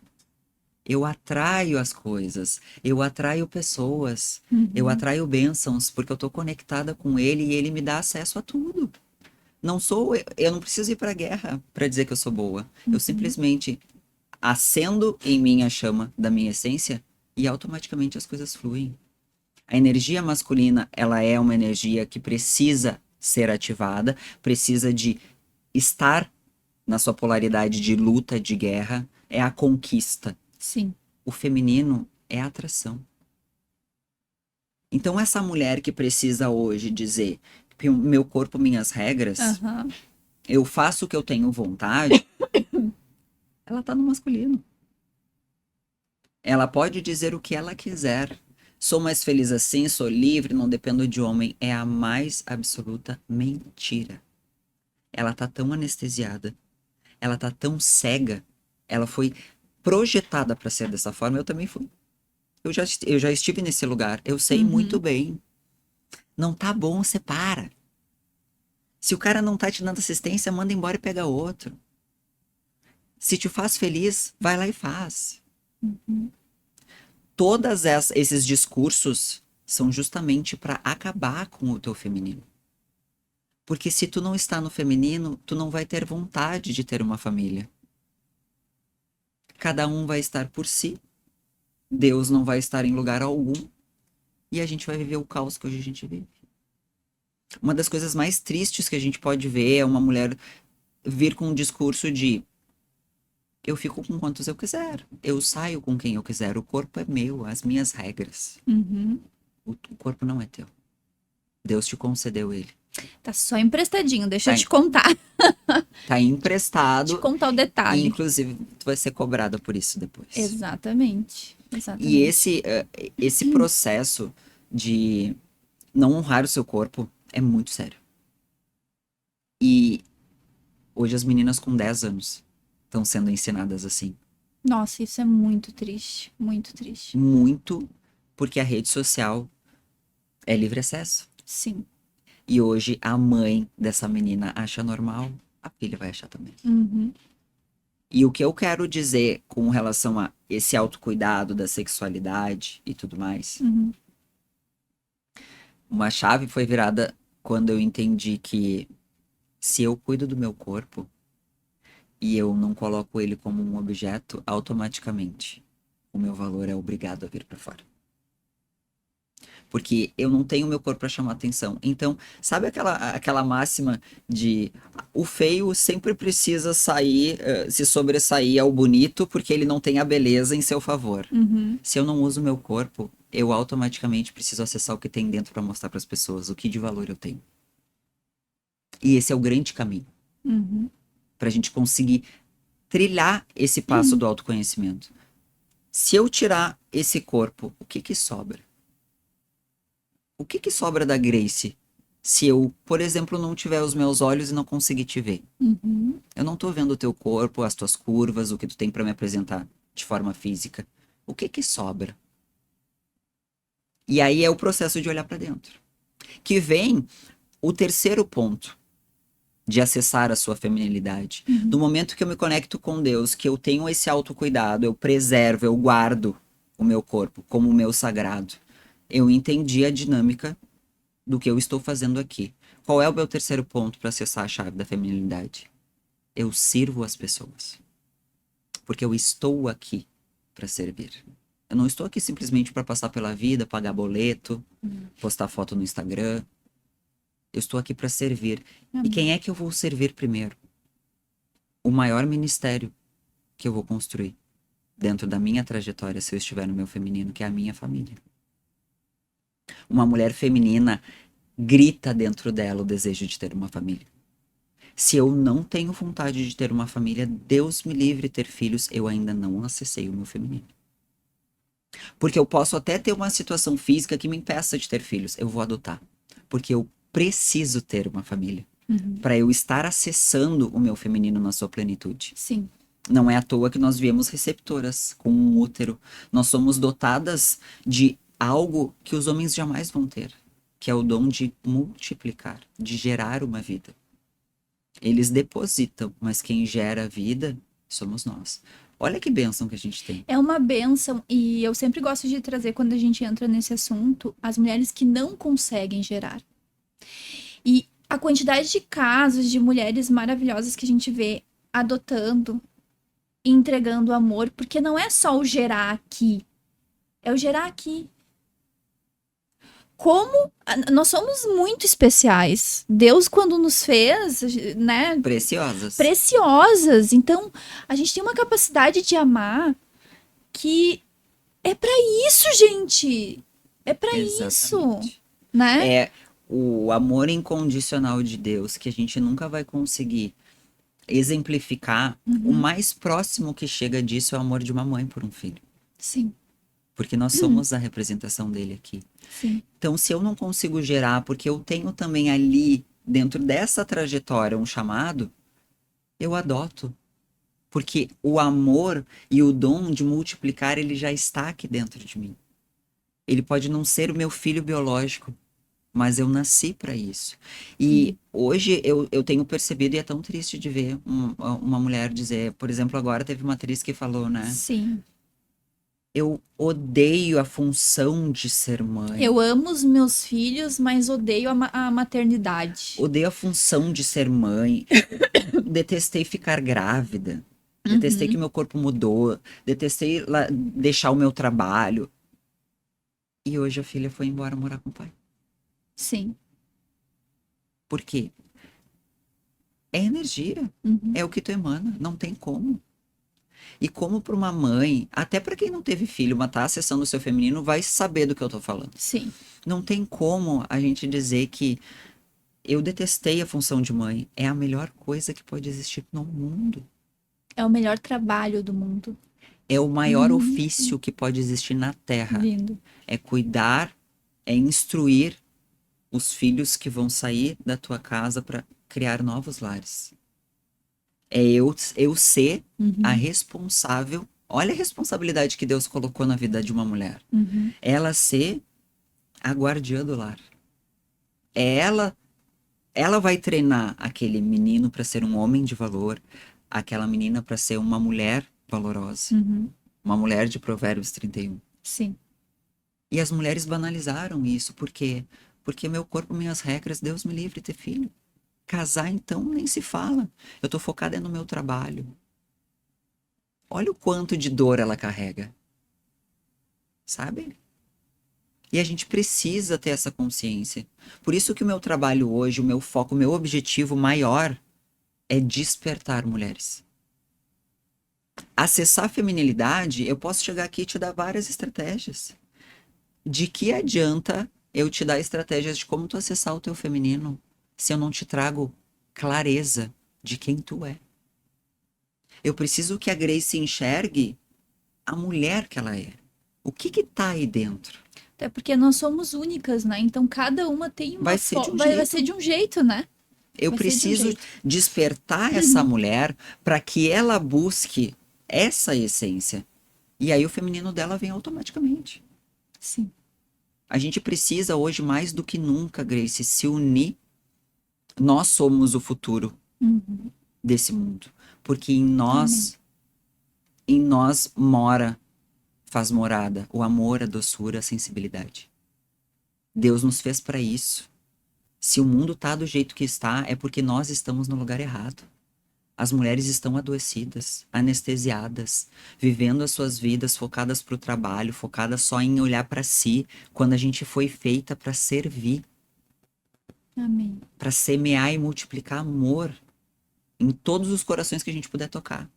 Eu atraio as coisas. Eu atraio pessoas. Eu Uhum. atraio bênçãos, porque eu tô conectada com ele e ele me dá acesso a tudo. Eu não preciso ir para a guerra para dizer que eu sou boa. Eu Uhum. simplesmente acendo em mim a chama da minha essência e automaticamente as coisas fluem. A energia masculina, ela é uma energia que precisa ser ativada, precisa de estar na sua polaridade de luta, de guerra, é a conquista. Sim. O feminino é a atração. Então essa mulher que precisa hoje dizer meu corpo, minhas regras, Aham. eu faço o que eu tenho vontade, ela tá no masculino. Ela pode dizer o que ela quiser. Sou mais feliz assim, sou livre, não dependo de homem. É a mais absoluta mentira. Ela tá tão anestesiada, ela tá tão cega, ela foi projetada para ser dessa forma. Eu também fui. Eu já estive nesse lugar. Eu sei muito Uhum. bem. Não tá bom, separa. Se o cara não tá te dando assistência, manda embora e pega outro. Se te faz feliz, vai lá e faz. Uhum. Esses discursos são justamente para acabar com o teu feminino. Porque se tu não está no feminino, tu não vai ter vontade de ter uma família. Cada um vai estar por si, Deus não vai estar em lugar algum, e a gente vai viver o caos que hoje a gente vive. Uma das coisas mais tristes que a gente pode ver é uma mulher vir com um discurso de eu fico com quantos eu quiser, eu saio com quem eu quiser, o corpo é meu, as minhas regras. Uhum. O corpo não é teu. Deus te concedeu ele. Tá só emprestadinho, deixa Tá, eu te contar. tá Te emprestado contar o e, detalhe. inclusive, tu vai ser cobrada por isso depois. Exatamente. E Exatamente. esse processo de não honrar o seu corpo é muito sério. E hoje as meninas com 10 anos estão sendo ensinadas assim. Nossa, isso é muito triste. Muito triste. Muito porque a rede social é livre acesso. Sim. E hoje a mãe dessa menina acha normal, a filha vai achar também. Uhum. E o que eu quero dizer com relação a esse autocuidado da sexualidade e tudo mais, Uhum. uma chave foi virada quando eu entendi que se eu cuido do meu corpo e eu não coloco ele como um objeto, automaticamente o meu valor é obrigado a vir para fora. Porque eu não tenho meu corpo para chamar atenção. Então, sabe aquela máxima de o feio sempre precisa sair, se sobressair ao bonito porque ele não tem a beleza em seu favor. Uhum. Se eu não uso meu corpo, eu automaticamente preciso acessar o que tem dentro para mostrar para as pessoas o que de valor eu tenho. E esse é o grande caminho Uhum. para a gente conseguir trilhar esse passo do autoconhecimento. Se eu tirar esse corpo, o que que sobra? O que que sobra da Grace se eu, por exemplo, não tiver os meus olhos e não conseguir te ver? Uhum. Eu não tô vendo o teu corpo, as tuas curvas, o que tu tem para me apresentar de forma física. O que que sobra? E aí é o processo de olhar para dentro. Que vem o terceiro ponto de acessar a sua feminilidade. Uhum. No momento que eu me conecto com Deus, que eu tenho esse autocuidado, eu preservo, eu guardo o meu corpo como o meu sagrado. Eu entendi a dinâmica do que eu estou fazendo aqui. Qual é o meu terceiro ponto para acessar a chave da feminilidade? Eu sirvo as pessoas. Porque eu estou aqui para servir. Eu não estou aqui simplesmente para passar pela vida, pagar boleto, postar foto no Instagram. Eu estou aqui para servir. E quem é que eu vou servir primeiro? O maior ministério que eu vou construir dentro da minha trajetória, se eu estiver no meu feminino, que é a minha família. Uma mulher feminina grita dentro dela o desejo de ter uma família. Se eu não tenho vontade de ter uma família, Deus me livre de ter filhos, eu ainda não acessei o meu feminino. Porque eu posso até ter uma situação física que me impeça de ter filhos, eu vou adotar. Porque eu preciso ter uma família. Uhum. Para eu estar acessando o meu feminino na sua plenitude. Sim. Não é à toa que nós viemos receptoras com um útero. Nós somos dotadas de algo que os homens jamais vão ter, que é o dom de multiplicar, de gerar uma vida. Eles depositam, mas quem gera a vida somos nós. Olha que bênção que a gente tem. É uma bênção, e eu sempre gosto de trazer, quando a gente entra nesse assunto, as mulheres que não conseguem gerar. E a quantidade de casos de mulheres maravilhosas que a gente vê adotando e entregando amor, porque não é só o gerar aqui, é o gerar aqui. Como nós somos muito especiais. Deus, quando nos fez, né, Preciosas. preciosas. Então, a gente tem uma capacidade de amar que é pra isso, gente. É pra isso, Exatamente. né? É o amor incondicional de Deus que a gente nunca vai conseguir exemplificar. O mais próximo que chega disso é o amor de uma mãe por um filho. Sim, Porque nós somos a representação dele aqui. sim. Então, se eu não consigo gerar, porque eu tenho também ali, dentro dessa trajetória, um chamado, eu adoto. Porque o amor e o dom de multiplicar, ele já está aqui dentro de mim. Ele pode não ser o meu filho biológico, mas eu nasci para isso. E hoje eu tenho percebido, e é tão triste de ver uma mulher dizer, por exemplo, agora teve uma atriz que falou, né? Sim. Eu odeio a função de ser mãe. Eu amo os meus filhos, mas odeio a maternidade. Odeio a função de ser mãe. Detestei ficar grávida. Detestei que meu corpo mudou. Detestei deixar o meu trabalho. E hoje a filha foi embora morar com o pai. Sim. Por quê? É energia. É o que tu emana. Não tem como. E como para uma mãe, até para quem não teve filho, mas tá acessando o seu feminino, vai saber do que eu tô falando. Sim. Não tem como a gente dizer que eu detestei a função de mãe. É a melhor coisa que pode existir no mundo. É o melhor trabalho do mundo. É o maior ofício que pode existir na Terra. Lindo. É cuidar, é instruir os filhos que vão sair da tua casa para criar novos lares. É eu ser a responsável. Olha a responsabilidade que Deus colocou na vida de uma mulher. Ela ser a guardiã do lar. É ela vai treinar aquele menino para ser um homem de valor, aquela menina para ser uma mulher valorosa. Uma mulher de Provérbios 31. Sim. E as mulheres banalizaram isso. Por quê? Porque meu corpo, minhas regras, Deus me livre de ter filho. Casar, então, nem se fala. Eu tô focada no meu trabalho. Olha o quanto de dor ela carrega. Sabe? E a gente precisa ter essa consciência. Por isso que o meu trabalho hoje, o meu foco, o meu objetivo maior é despertar mulheres. Acessar a feminilidade, eu posso chegar aqui e te dar várias estratégias. De que adianta eu te dar estratégias de como tu acessar o teu feminino se eu não te trago clareza de quem tu é? Eu preciso que a Grace enxergue a mulher que ela é. O que tá aí dentro? Até porque nós somos únicas, né? Então cada uma tem uma Vai ser de um vai jeito. ser de um jeito, né? Eu Vai ser de um preciso jeito. despertar essa mulher para que ela busque essa essência. E aí o feminino dela vem automaticamente. Sim. A gente precisa hoje mais do que nunca, Grace, se unir. Nós somos o futuro desse mundo. Porque em nós faz morada o amor, a doçura, a sensibilidade. Deus nos fez para isso. Se o mundo tá do jeito que está, é porque nós estamos no lugar errado. As mulheres estão adoecidas, anestesiadas, vivendo as suas vidas focadas para o trabalho, focadas só em olhar para si, quando a gente foi feita para servir, Amém. para semear e multiplicar amor em todos os corações que a gente puder tocar.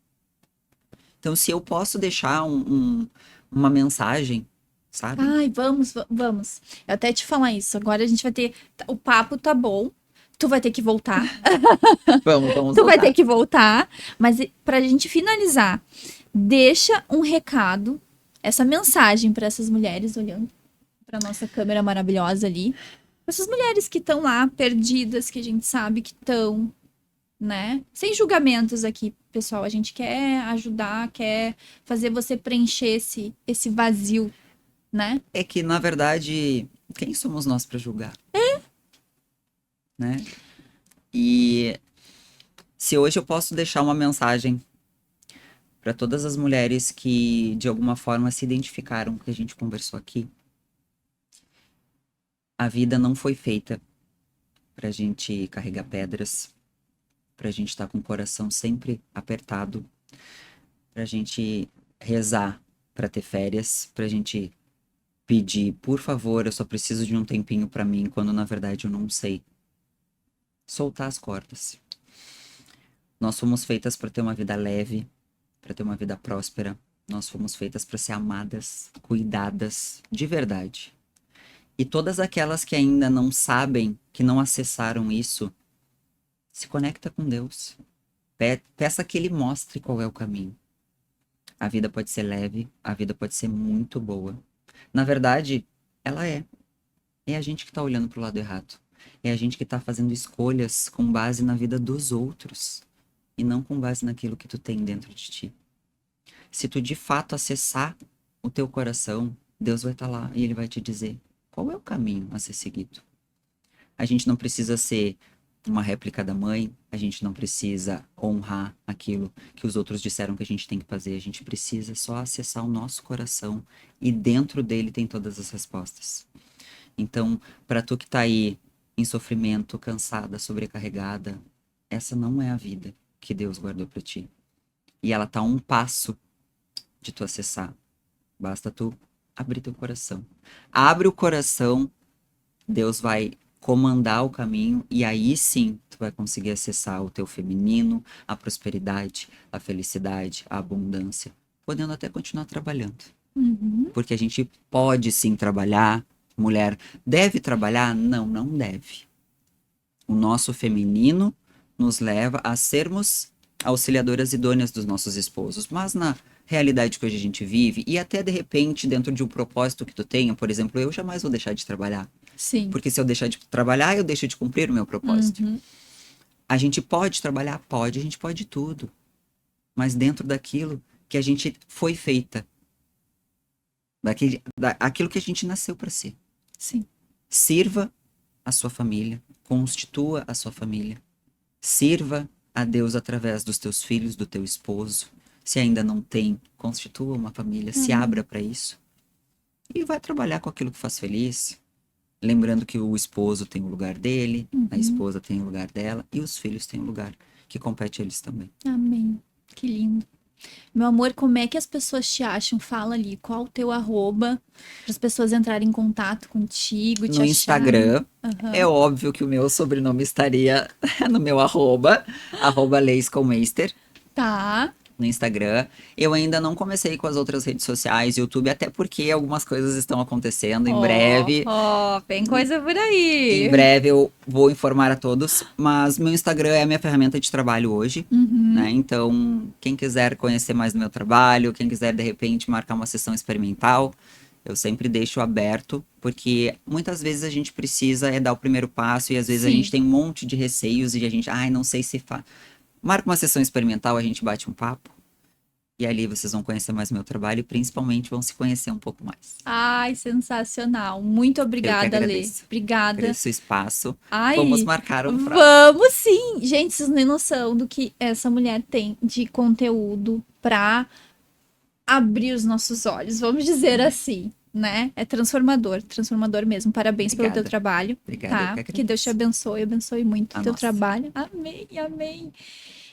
Então, se eu posso deixar uma mensagem, sabe? Ai, vamos. Eu até te falar isso. Agora a gente vai ter. O papo tá bom. Tu vai ter que voltar. Vamos Tu vai voltar. ter que voltar. Mas pra gente finalizar, deixa um recado, essa mensagem pra essas mulheres olhando pra nossa câmera maravilhosa ali. Essas mulheres que estão lá perdidas, que a gente sabe que estão, né? Sem julgamentos aqui. pessoal. A gente quer ajudar, quer fazer você preencher esse vazio, né? É que, na verdade, quem somos nós para julgar? Né? E se hoje eu posso deixar uma mensagem para todas as mulheres que, de alguma forma, se identificaram com o que a gente conversou aqui, a vida não foi feita pra gente carregar pedras, pra gente estar com o coração sempre apertado, pra gente rezar pra ter férias, pra gente pedir, por favor, eu só preciso de um tempinho pra mim, quando na verdade eu não sei. Soltar as cordas. Nós fomos feitas pra ter uma vida leve, pra ter uma vida próspera. Nós fomos feitas pra ser amadas, cuidadas, de verdade. E todas aquelas que ainda não sabem, que não acessaram isso, se conecta com Deus. Peça que Ele mostre qual é o caminho. A vida pode ser leve, a vida pode ser muito boa. Na verdade, ela é. É a gente que tá olhando pro lado errado. É a gente que tá fazendo escolhas com base na vida dos outros e não com base naquilo que tu tem dentro de ti. Se tu de fato acessar o teu coração, Deus vai estar lá e Ele vai te dizer qual é o caminho a ser seguido. A gente não precisa ser uma réplica da mãe, a gente não precisa honrar aquilo que os outros disseram que a gente tem que fazer, a gente precisa só acessar o nosso coração e dentro dele tem todas as respostas. Então, para tu que tá aí em sofrimento, cansada, sobrecarregada, essa não é a vida que Deus guardou para ti. E ela tá a um passo de tu acessar. Basta tu abrir teu coração. Abre o coração, Deus vai comandar o caminho e aí sim tu vai conseguir acessar o teu feminino, a prosperidade, a felicidade, a abundância, podendo até continuar trabalhando. Uhum. Porque a gente pode sim trabalhar. Mulher deve trabalhar? Não, não deve. O nosso feminino nos leva a sermos auxiliadoras idôneas dos nossos esposos, mas na realidade que hoje a gente vive, e até de repente dentro de um propósito que tu tenha, por exemplo, eu jamais vou deixar de trabalhar. Sim. Porque se eu deixar de trabalhar, eu deixo de cumprir o meu propósito. Uhum. A gente pode trabalhar? Pode, a gente pode tudo. Mas dentro daquilo que a gente foi feita. Aquilo que a gente nasceu para ser. Sim. Sirva a sua família, constitua a sua família. Sirva a Deus através dos teus filhos, do teu esposo. Se ainda não tem, constitua uma família, se abra para isso. E vai trabalhar com aquilo que faz feliz. Lembrando que o esposo tem o lugar dele, a esposa tem o lugar dela e os filhos têm o lugar que compete a eles também. Amém. Que lindo. Meu amor, como é que as pessoas te acham? Fala ali, qual o teu arroba, para as pessoas entrarem em contato contigo, te No Instagram, Aham. é óbvio que o meu sobrenome estaria no meu arroba @leiscolmeister. Tá. No Instagram. Eu ainda não comecei com as outras redes sociais, YouTube, até porque algumas coisas estão acontecendo em breve. Tem coisa por aí. Em breve eu vou informar a todos, mas meu Instagram é a minha ferramenta de trabalho hoje, né? Então, quem quiser conhecer mais do meu trabalho, quem quiser de repente marcar uma sessão experimental, eu sempre deixo aberto, porque muitas vezes a gente precisa dar o primeiro passo e às vezes a Sim. gente tem um monte de receios e a gente, não sei se faz. Marca uma sessão experimental, a gente bate um papo. E ali vocês vão conhecer mais meu trabalho e principalmente vão se conhecer um pouco mais. Ai, sensacional. Muito obrigada, Eu que Lê. agradeço. Obrigada. Agradeço o espaço. Ai, Vamos marcar um prazo. vamos sim. Gente, vocês não têm noção do que essa mulher tem de conteúdo pra abrir os nossos olhos, vamos dizer assim, né? É transformador mesmo. Parabéns pelo Obrigada. teu trabalho. Obrigada, eu Tá? que agradeço. Que Deus te abençoe muito o teu Nossa. trabalho. Amém, amém.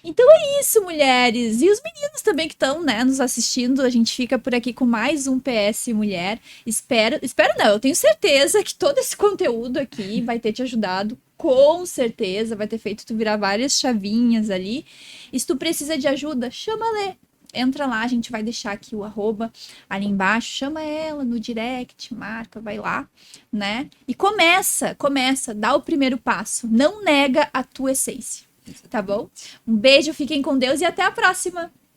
Então é isso, mulheres. E os meninos também que estão, né, nos assistindo. A gente fica por aqui com mais um PS Mulher. Espero não, eu tenho certeza que todo esse conteúdo aqui vai ter te ajudado. Com certeza, vai ter feito tu virar várias chavinhas ali. E se tu precisa de ajuda, chama a Lê. Entra lá, a gente vai deixar aqui o arroba ali embaixo, chama ela no direct, marca, vai lá, né? E começa, dá o primeiro passo. Não nega a tua essência, tá bom? Um beijo, fiquem com Deus e até a próxima!